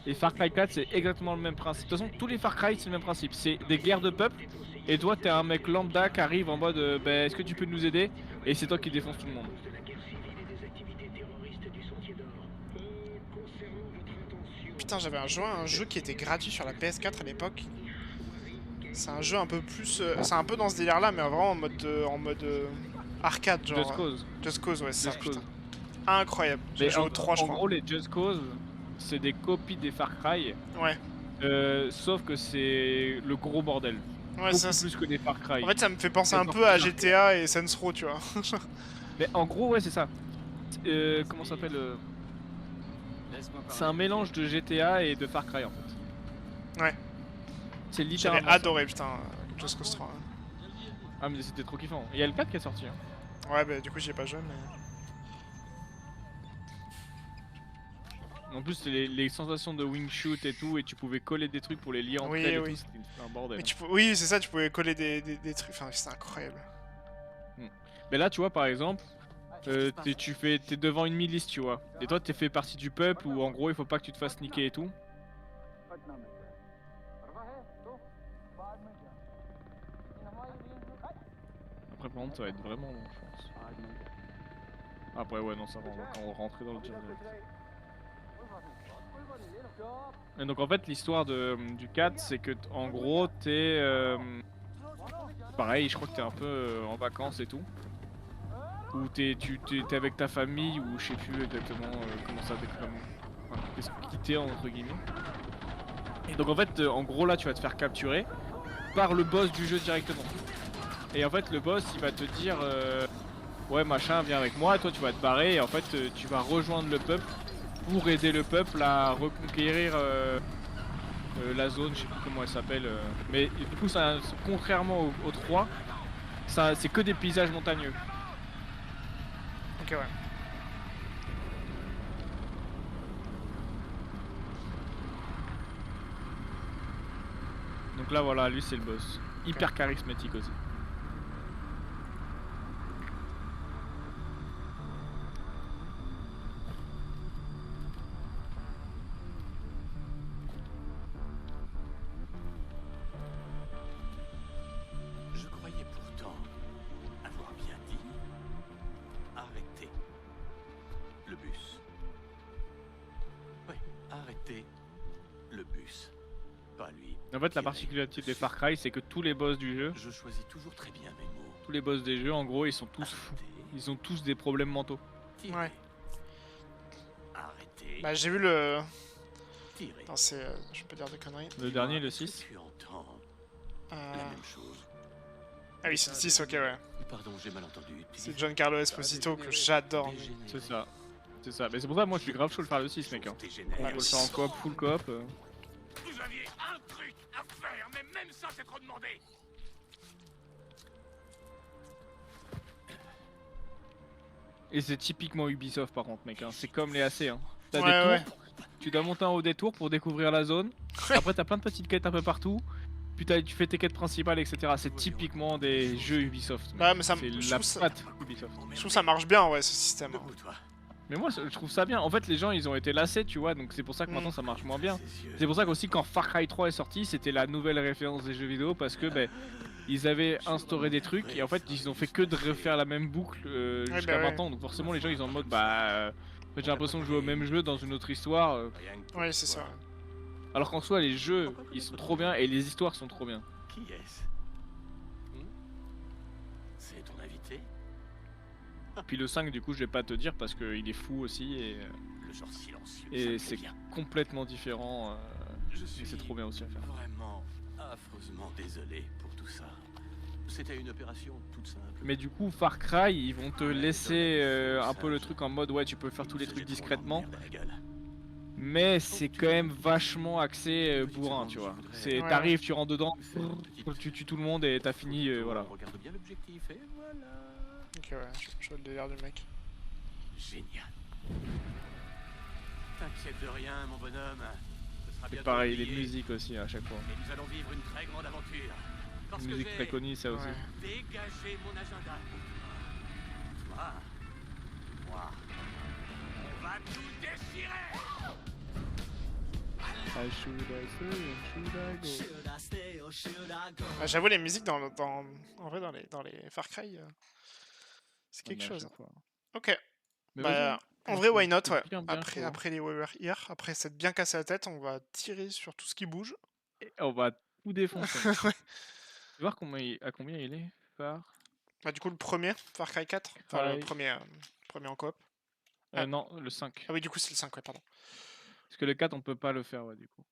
[SPEAKER 4] Et Far Cry 4, c'est exactement le même principe. De toute façon, tous les Far Cry, c'est le même principe. C'est des guerres de peuple. Et toi, t'es un mec lambda qui arrive en mode bah, est-ce que tu peux nous aider? Et c'est toi qui défonce tout le monde.
[SPEAKER 1] Putain, j'avais un jeu qui était gratuit sur la PS4 à l'époque. C'est un jeu un peu plus. C'est un peu dans ce délire là, mais vraiment en mode arcade, genre.
[SPEAKER 4] Just Cause.
[SPEAKER 1] Just Cause, ouais, c'est ça.
[SPEAKER 4] Just Cause.
[SPEAKER 1] Putain. Incroyable. J'ai
[SPEAKER 4] Mais
[SPEAKER 1] joué au 3, je
[SPEAKER 4] en
[SPEAKER 1] crois.
[SPEAKER 4] gros, les Just Cause, c'est des copies des Far Cry.
[SPEAKER 1] Ouais.
[SPEAKER 4] Sauf que c'est le gros bordel.
[SPEAKER 1] Ouais,
[SPEAKER 4] Beaucoup
[SPEAKER 1] ça.
[SPEAKER 4] plus que des Far Cry.
[SPEAKER 1] En fait, ça me fait penser
[SPEAKER 4] C'est
[SPEAKER 1] un
[SPEAKER 4] encore
[SPEAKER 1] peu à
[SPEAKER 4] plus
[SPEAKER 1] GTA et Saints Row, tu vois.
[SPEAKER 4] Mais en gros, ouais, c'est ça. Comment ça s'appelle C'est un mélange de GTA et de Far Cry en fait.
[SPEAKER 1] Ouais.
[SPEAKER 4] C'est
[SPEAKER 1] J'avais
[SPEAKER 4] littéralement ça.
[SPEAKER 1] adoré, putain, Just Cause 3.
[SPEAKER 4] Ah, mais c'était trop kiffant. Il y a le 4 qui est sorti. Hein.
[SPEAKER 1] Ouais, bah du coup, j'y ai pas joué, mais.
[SPEAKER 4] En plus, les sensations de wing shoot et tout, et tu pouvais coller des trucs pour les lier entre
[SPEAKER 1] Oui,
[SPEAKER 4] elles et
[SPEAKER 1] oui.
[SPEAKER 4] tout, c'était un bordel.
[SPEAKER 1] Mais oui, c'est ça, tu pouvais coller des trucs. Enfin, c'est incroyable.
[SPEAKER 4] Mais là, tu vois, par exemple, t'es devant une milice, tu vois. Et toi, t'es fait partie du peuple où en gros, il faut pas que tu te fasses niquer et tout. Après, par contre, ça va être vraiment long, je pense. Après, ouais, non, ça va, on va rentrer dans le tir direct. Et donc, en fait, l'histoire du 4, c'est que, en gros, t'es. Pareil, je crois que t'es un peu en vacances et tout. Ou t'es avec ta famille, ou je sais plus exactement comment ça qu'est-ce qui t'es entre guillemets. Et donc en fait, en gros là tu vas te faire capturer par le boss du jeu directement. Et en fait le boss il va te dire ouais machin viens avec moi, toi tu vas te barrer et en fait tu vas rejoindre le peuple pour aider le peuple à reconquérir la zone, je sais plus comment elle s'appelle. Mais du coup ça, contrairement au 3, c'est que des paysages montagneux.
[SPEAKER 1] Ok, ouais.
[SPEAKER 4] Donc là voilà, lui c'est le boss. Hyper charismatique aussi.
[SPEAKER 5] Je croyais pourtant avoir bien dit arrêtez le bus. Oui, arrêtez le bus. Pas lui.
[SPEAKER 4] En fait la particularité des Far Cry c'est que tous les boss du jeu,
[SPEAKER 5] Je choisis toujours très bien mes mots.
[SPEAKER 4] tous les boss des jeux en gros ils sont tous fous. Ils ont tous des problèmes mentaux.
[SPEAKER 5] Tirez.
[SPEAKER 1] Ouais.
[SPEAKER 5] Arrêtez.
[SPEAKER 1] Bah, j'ai vu le.
[SPEAKER 5] Tirez.
[SPEAKER 1] Attends, c'est. Je peux dire des conneries.
[SPEAKER 4] Le dernier, le
[SPEAKER 5] Est-ce que
[SPEAKER 4] 6.
[SPEAKER 5] Tu entends
[SPEAKER 1] Euh,
[SPEAKER 5] la même chose.
[SPEAKER 1] Ah oui, c'est le 6, ok, ouais.
[SPEAKER 6] Pardon, j'ai mal entendu.
[SPEAKER 1] C'est Giancarlo Esposito que j'adore.
[SPEAKER 4] C'est ça. C'est ça. Mais c'est pour ça, moi, je suis grave chaud de faire le 6, mec. Hein. On peut le faire en coop, full coop.
[SPEAKER 5] Vous aviez un truc à faire, mais même ça, c'est trop demandé.
[SPEAKER 4] Et c'est typiquement Ubisoft, par contre, mec. Hein. C'est comme les AC. Hein. T'as
[SPEAKER 1] Ouais,
[SPEAKER 4] des tours. Tu dois monter en haut des tours pour découvrir la zone. Après, t'as plein de petites quêtes un peu partout. Puis tu fais tes quêtes principales, etc. C'est typiquement des jeux Ubisoft. mec.
[SPEAKER 1] Ouais, mais ça
[SPEAKER 4] C'est
[SPEAKER 1] je
[SPEAKER 4] la
[SPEAKER 1] trouve ça-
[SPEAKER 4] patte Ubisoft.
[SPEAKER 1] Je trouve que ça marche bien, ouais, ce système. hein.
[SPEAKER 6] Debout, toi.
[SPEAKER 4] Mais moi, je trouve ça bien. En fait, les gens, ils ont été lassés, tu vois. Donc c'est pour ça que maintenant, ça marche moins bien.
[SPEAKER 6] Ses yeux.
[SPEAKER 4] C'est pour ça qu'aussi, quand Far Cry 3 est sorti, c'était la nouvelle référence des jeux vidéo. Parce que, ben, ils avaient instauré des trucs. Et en fait, ils ont fait que de refaire la même boucle jusqu'à
[SPEAKER 1] bah ouais.
[SPEAKER 4] maintenant. Donc forcément, les gens, ils sont en mode, bah. En fait, j'ai l'impression de jouer au même jeu dans une autre histoire.
[SPEAKER 6] Rien que pour
[SPEAKER 1] Ouais, c'est
[SPEAKER 6] toi.
[SPEAKER 1] ça.
[SPEAKER 4] Alors qu'en soi, les jeux, ils sont trop bien et les histoires sont trop bien.
[SPEAKER 6] Qui est-ce C'est ton invité?
[SPEAKER 4] Puis le 5, du coup, je vais pas te dire parce qu'il est fou aussi
[SPEAKER 6] Le genre silencieux. ça
[SPEAKER 4] et
[SPEAKER 6] me
[SPEAKER 4] c'est
[SPEAKER 6] plaît bien.
[SPEAKER 4] complètement différent.
[SPEAKER 6] Je
[SPEAKER 4] Et
[SPEAKER 6] suis
[SPEAKER 4] c'est trop bien aussi à faire.
[SPEAKER 6] vraiment affreusement désolé pour tout ça. C'était une opération toute simple.
[SPEAKER 4] Mais du coup, Far Cry, ils vont te laisser un peu le truc en mode ouais, tu peux faire tous les trucs discrètement. Mais c'est quand même vachement axé bourrin, tu vois. C'est
[SPEAKER 1] Ouais.
[SPEAKER 4] t'arrives, tu rentres dedans, tu tues tout le monde et t'as fini, voilà.
[SPEAKER 6] Regarde bien l'objectif et voilà.
[SPEAKER 1] Ok, ouais, je vois le délire du mec.
[SPEAKER 6] Génial. T'inquiète de rien, mon bonhomme. Ce sera
[SPEAKER 4] Et
[SPEAKER 6] bientôt
[SPEAKER 4] pareil, les
[SPEAKER 6] oublié.
[SPEAKER 4] musiques aussi à chaque fois.
[SPEAKER 6] Et nous allons vivre une très grande aventure. Parce
[SPEAKER 4] Une
[SPEAKER 6] que
[SPEAKER 4] musique
[SPEAKER 6] j'ai
[SPEAKER 4] très connue, ça aussi.
[SPEAKER 1] Ouais.
[SPEAKER 6] dégagé mon agenda. Moi, on va tout déchirer.
[SPEAKER 4] I should I go.
[SPEAKER 1] Ah, j'avoue, les musiques en vrai, dans les Far Cry, c'est quelque
[SPEAKER 4] Ouais, mais à
[SPEAKER 1] chose.
[SPEAKER 4] chaque fois.
[SPEAKER 1] Ok.
[SPEAKER 4] Mais
[SPEAKER 1] Bah,
[SPEAKER 4] vas-y,
[SPEAKER 1] en vrai, why not,
[SPEAKER 4] c'est
[SPEAKER 1] ouais.
[SPEAKER 4] bien, bien chaud, hein.
[SPEAKER 1] Après les Warrior Here, après s'être bien cassé la tête, on va tirer sur tout ce qui bouge.
[SPEAKER 4] Et on va tout défoncer.
[SPEAKER 1] Ouais.
[SPEAKER 4] Tu vas voir à combien il est, Far
[SPEAKER 1] Bah, du coup, le premier, Far Cry 4. Enfin, le
[SPEAKER 4] Cry.
[SPEAKER 1] premier en coop. Ah.
[SPEAKER 4] Non, le 5.
[SPEAKER 1] Ah oui, du coup, c'est le 5, ouais, pardon.
[SPEAKER 4] Parce que le 4, on peut pas le faire, ouais, du coup.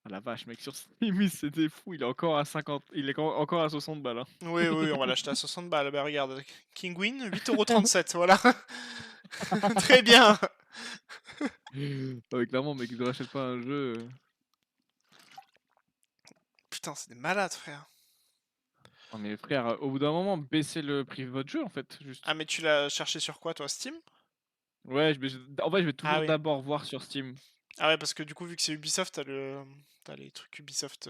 [SPEAKER 4] Ah la vache, mec, sur Steam, c'était fou. Il est encore à 50. Il est encore à 60 balles. Hein.
[SPEAKER 1] Oui, oui, on va l'acheter à 60 balles. Bah, regarde, Kingwin, 8,37€, voilà. Très bien.
[SPEAKER 4] Ouais, clairement, mec, il ne rachète pas un jeu.
[SPEAKER 1] Putain, c'est des malades, frère.
[SPEAKER 4] Non, mais frère, au bout d'un moment, baissez le prix de votre jeu, en fait. Juste.
[SPEAKER 1] Ah, mais tu l'as cherché sur quoi, toi, Steam?
[SPEAKER 4] Ouais, en fait, je vais toujours
[SPEAKER 1] oui.
[SPEAKER 4] d'abord voir sur Steam.
[SPEAKER 1] Ah ouais, parce que du coup, vu que c'est Ubisoft, t'as les trucs Ubisoft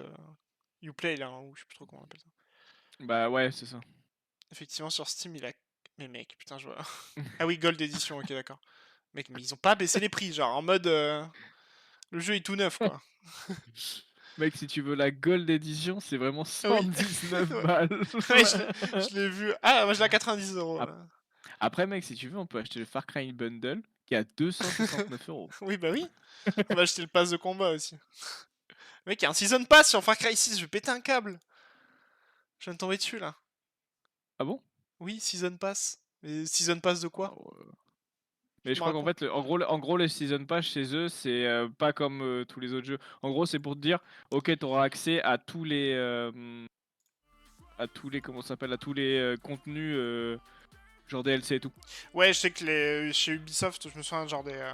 [SPEAKER 1] Uplay, là, ou je sais plus trop comment on appelle ça.
[SPEAKER 4] Bah ouais, c'est ça.
[SPEAKER 1] Effectivement, sur Steam, il a... Mais mec, putain, je vois... Ah oui, Gold Edition, ok, d'accord. Mec, mais ils ont pas baissé les prix, genre, en mode... Le jeu est tout neuf, quoi.
[SPEAKER 4] Mec, si tu veux la Gold Edition, c'est vraiment 119
[SPEAKER 1] Ouais.
[SPEAKER 4] balles.
[SPEAKER 1] Ouais, je l'ai vu. Ah, moi, je l'ai à 90€.
[SPEAKER 4] Ah.
[SPEAKER 1] là.
[SPEAKER 4] Après, mec, si tu veux, on peut acheter le Far Cry Bundle qui est à 269€.
[SPEAKER 1] Oui, bah oui. On va acheter le pass de combat aussi. Mec, il y a un Season Pass sur Far Cry 6, je vais péter un câble. Je viens de tomber dessus, là.
[SPEAKER 4] Ah bon?
[SPEAKER 1] Oui, Season Pass. Mais Season Pass de quoi?
[SPEAKER 4] Mais je crois qu'en fait, en gros, les Season Pass chez eux, c'est pas comme tous les autres jeux. En gros, c'est pour te dire, ok, tu auras accès à tous les. Comment ça s'appelle? À tous les contenus, genre DLC et tout.
[SPEAKER 1] Ouais, je sais que chez Ubisoft, je me souviens, genre des.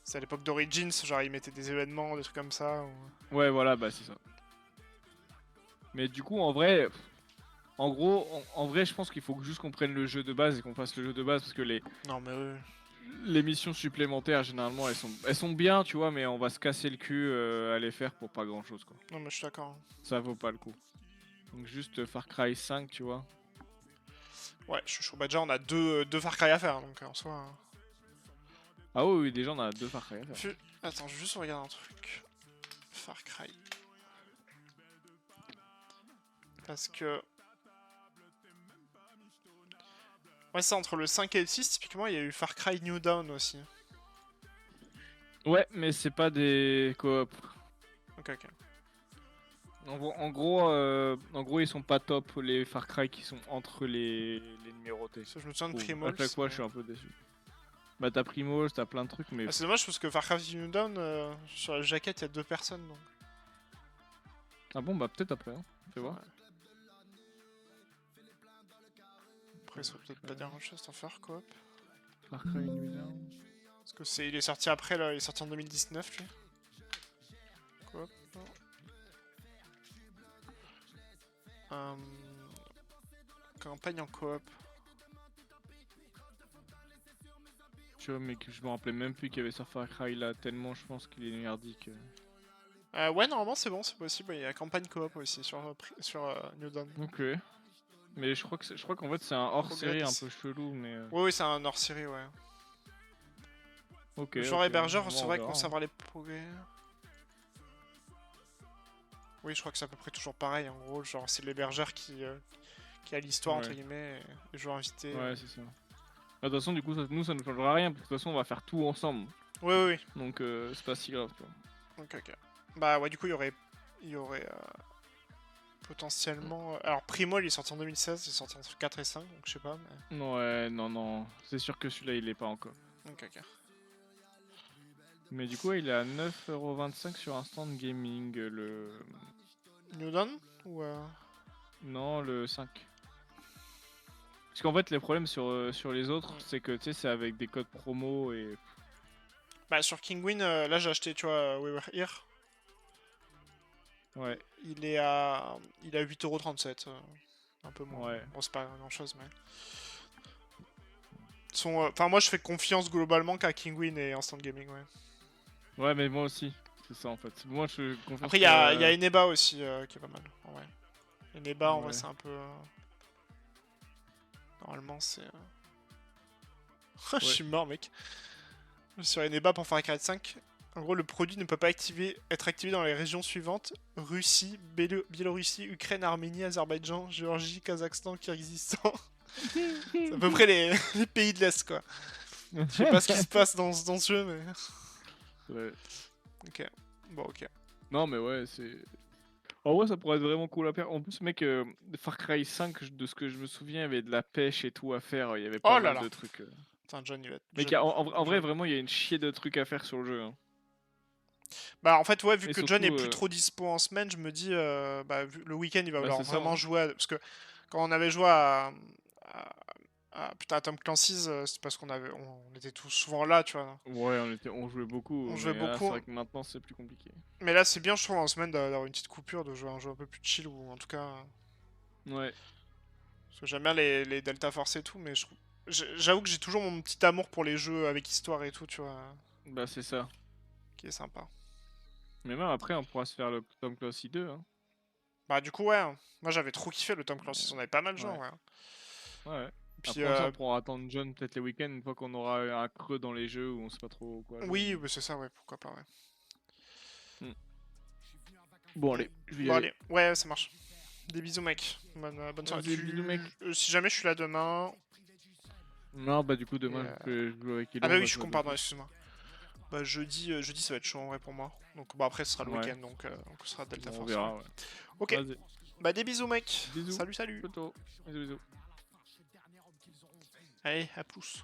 [SPEAKER 1] C'est à l'époque d'Origins, genre ils mettaient des événements, des trucs comme ça.
[SPEAKER 4] Ouais, voilà, bah c'est ça. Mais du coup, en vrai. En gros, en vrai, je pense qu'il faut juste qu'on prenne le jeu de base et qu'on fasse le jeu de base parce que
[SPEAKER 1] Non, mais oui.
[SPEAKER 4] les missions supplémentaires, généralement, elles sont bien, tu vois, mais on va se casser le cul à les faire pour pas grand chose, quoi.
[SPEAKER 1] Non, mais je suis d'accord.
[SPEAKER 4] Ça vaut pas le coup. Donc, juste Far Cry 5, tu vois.
[SPEAKER 1] Ouais, je suis chaud. Bah, déjà, on a deux Far Cry à faire, donc en soi.
[SPEAKER 4] Ah oui, déjà, on a 2 Far Cry à faire.
[SPEAKER 1] Attends, je vais juste regarder un truc. Far Cry. Parce que. Ouais, c'est entre le 5 et le 6, typiquement, il y a eu Far Cry New Dawn aussi.
[SPEAKER 4] Ouais, mais c'est pas des coop.
[SPEAKER 1] Ok, ok.
[SPEAKER 4] En gros, ils sont pas top, les Far Cry qui sont entre les numérotés.
[SPEAKER 1] Parce que je me souviens de
[SPEAKER 4] Bon,
[SPEAKER 1] Primals.
[SPEAKER 4] à chaque fois, je suis un peu déçu. Bah, t'as Primals, t'as plein de trucs, mais.
[SPEAKER 1] Ah, c'est dommage parce que Far Cry New Dawn, sur la jaquette, il y a 2 personnes. Donc.
[SPEAKER 4] Ah bon, bah, peut-être après, hein. Fais voir.
[SPEAKER 1] Après, ça veut peut-être pas dire grand-chose d'en faire coop.
[SPEAKER 4] Far Cry New Dawn.
[SPEAKER 1] Parce que c'est, il est sorti après, là, il est sorti en 2019, lui. Coop. Campagne en coop.
[SPEAKER 4] Tu vois, mais que je me rappelais même plus qu'il y avait sur Far Cry là, tellement je pense qu'il est merdique.
[SPEAKER 1] Ouais, normalement c'est bon, c'est possible. Il y a campagne coop aussi sur New Dawn.
[SPEAKER 4] Ok. Mais je crois qu'en fait c'est un hors-série un
[SPEAKER 1] Progress.
[SPEAKER 4] peu chelou, mais.
[SPEAKER 1] Oui, c'est un hors-série, ouais.
[SPEAKER 4] Ok.
[SPEAKER 1] Le joueur
[SPEAKER 4] ok.
[SPEAKER 1] hébergeur
[SPEAKER 4] Bon, on
[SPEAKER 1] recevra et
[SPEAKER 4] verra,
[SPEAKER 1] conservera les progrès. Oui, je crois que c'est à peu près toujours pareil. En gros, genre c'est l'hébergeur qui a l'histoire entre
[SPEAKER 4] Ouais.
[SPEAKER 1] guillemets, et le joueur invité.
[SPEAKER 4] Ouais, c'est ça. De toute façon, du coup, ça nous changera rien, parce que de toute façon, on va faire tout ensemble.
[SPEAKER 1] Oui, oui, oui.
[SPEAKER 4] Donc, c'est pas si grave, tu vois.
[SPEAKER 1] Ok, ok. Bah ouais, du coup, il y aurait potentiellement. Alors, Primo, il est sorti en 2016, il est sorti entre 4 et 5, donc je sais pas. Mais...
[SPEAKER 4] Ouais, non. C'est sûr que celui-là, il est pas encore.
[SPEAKER 1] Ok, ok.
[SPEAKER 4] Mais du coup, il est à 9,25€ sur Instant Gaming, le.
[SPEAKER 1] New Dawn ou
[SPEAKER 4] Non, le 5. Parce qu'en fait, les problèmes sur les autres, c'est que tu sais, c'est avec des codes promo et.
[SPEAKER 1] Bah, sur Kingwin, là j'ai acheté, tu vois, We Were Here.
[SPEAKER 4] Ouais,
[SPEAKER 1] Il est à 8,37€. Un peu moins.
[SPEAKER 4] Ouais.
[SPEAKER 1] Bon, c'est pas grand chose, mais. Enfin, moi je fais confiance globalement qu'à Kingwin et Instant Gaming, ouais.
[SPEAKER 4] ouais, mais moi aussi. C'est ça en fait. Moi, je confie.
[SPEAKER 1] Après, il y a Eneba aussi qui est pas mal. En vrai. Eneba, en vrai,
[SPEAKER 4] Ouais.
[SPEAKER 1] c'est un peu. Normalement, c'est. Je suis mort, mec. Sur Eneba pour Far Cry 5. En gros, le produit ne peut pas être activé dans les régions suivantes: Russie, Biélorussie, Ukraine, Arménie, Azerbaïdjan, Géorgie, Kazakhstan, Kyrgyzstan. C'est à peu près les pays de l'Est, quoi. Je sais pas ce qui se passe dans ce jeu, mais.
[SPEAKER 4] Ouais.
[SPEAKER 1] Ok. Bon, ok.
[SPEAKER 4] Non, mais ouais, c'est. En vrai, ça pourrait être vraiment cool à faire. En plus, mec, Far Cry 5, de ce que je me souviens, il y avait de la pêche et tout à faire. Il y avait pas
[SPEAKER 1] Oh là
[SPEAKER 4] mal
[SPEAKER 1] là.
[SPEAKER 4] de trucs.
[SPEAKER 1] Putain, John, il va être.
[SPEAKER 4] Mec,
[SPEAKER 1] John,
[SPEAKER 4] en vrai,
[SPEAKER 1] John.
[SPEAKER 4] vraiment, il y a une chier de trucs à faire sur le jeu. Hein.
[SPEAKER 1] Bah, en fait, ouais, vu
[SPEAKER 4] Et
[SPEAKER 1] que John est
[SPEAKER 4] surtout,
[SPEAKER 1] plus trop dispo en semaine, je me dis, bah, le week-end, il va
[SPEAKER 4] bah,
[SPEAKER 1] vouloir
[SPEAKER 4] c'est ça,
[SPEAKER 1] vraiment
[SPEAKER 4] hein.
[SPEAKER 1] jouer Parce que quand on avait joué putain, à Tom Clancy's, c'est parce on était tous souvent là, tu vois.
[SPEAKER 4] Ouais, on jouait beaucoup,
[SPEAKER 1] On jouait
[SPEAKER 4] mais là, c'est
[SPEAKER 1] beaucoup.
[SPEAKER 4] vrai que maintenant, c'est plus compliqué.
[SPEAKER 1] Mais là, c'est bien, je trouve, en semaine, d'avoir une petite coupure, de jouer un jeu un peu plus chill, ou en tout cas.
[SPEAKER 4] Ouais,
[SPEAKER 1] Parce que j'aime bien les Delta Force et tout, mais j'avoue que j'ai toujours mon petit amour pour les jeux avec histoire et tout, tu vois,
[SPEAKER 4] bah, c'est ça.
[SPEAKER 1] qui est sympa.
[SPEAKER 4] Mais même après, on pourra se faire le Tom Clancy 2. Hein.
[SPEAKER 1] Bah, du coup, ouais, moi j'avais trop kiffé le Tom Clancy, on avait pas mal de gens,
[SPEAKER 4] Ouais.
[SPEAKER 1] ouais.
[SPEAKER 4] Ouais.
[SPEAKER 1] Puis,
[SPEAKER 4] Après, ça, on pourra attendre John peut-être les week-ends, une fois qu'on aura un creux dans les jeux où on sait pas trop quoi.
[SPEAKER 1] oui,
[SPEAKER 4] jouer.
[SPEAKER 1] bah, c'est ça, ouais, pourquoi pas, ouais.
[SPEAKER 4] Bon, allez, je vais y
[SPEAKER 1] Bon,
[SPEAKER 4] aller.
[SPEAKER 1] allez, ouais, ça marche. Des bisous, mec. Bonne soirée.
[SPEAKER 4] Vas-y, bisous, mec.
[SPEAKER 1] Si jamais je suis là demain.
[SPEAKER 4] Non, bah, du coup, demain,
[SPEAKER 1] Et,
[SPEAKER 4] je joue avec Elon.
[SPEAKER 1] Ah, bah
[SPEAKER 4] on
[SPEAKER 1] oui,
[SPEAKER 4] va
[SPEAKER 1] je suis
[SPEAKER 4] jouer
[SPEAKER 1] con,
[SPEAKER 4] à
[SPEAKER 1] pardon,
[SPEAKER 4] Dofus.
[SPEAKER 1] excuse-moi. Bah, jeudi, ça va être chaud en vrai pour moi. Donc, bah, après, ce sera le
[SPEAKER 4] Ouais.
[SPEAKER 1] week-end, donc ce sera Delta
[SPEAKER 4] Bon, on
[SPEAKER 1] Force.
[SPEAKER 4] verra, ouais.
[SPEAKER 1] Ok,
[SPEAKER 4] Vas-y,
[SPEAKER 1] bah, des bisous, mec.
[SPEAKER 4] bisous.
[SPEAKER 1] Salut, salut.
[SPEAKER 4] Photo. Bisous, bisous.
[SPEAKER 1] Allez, à plus.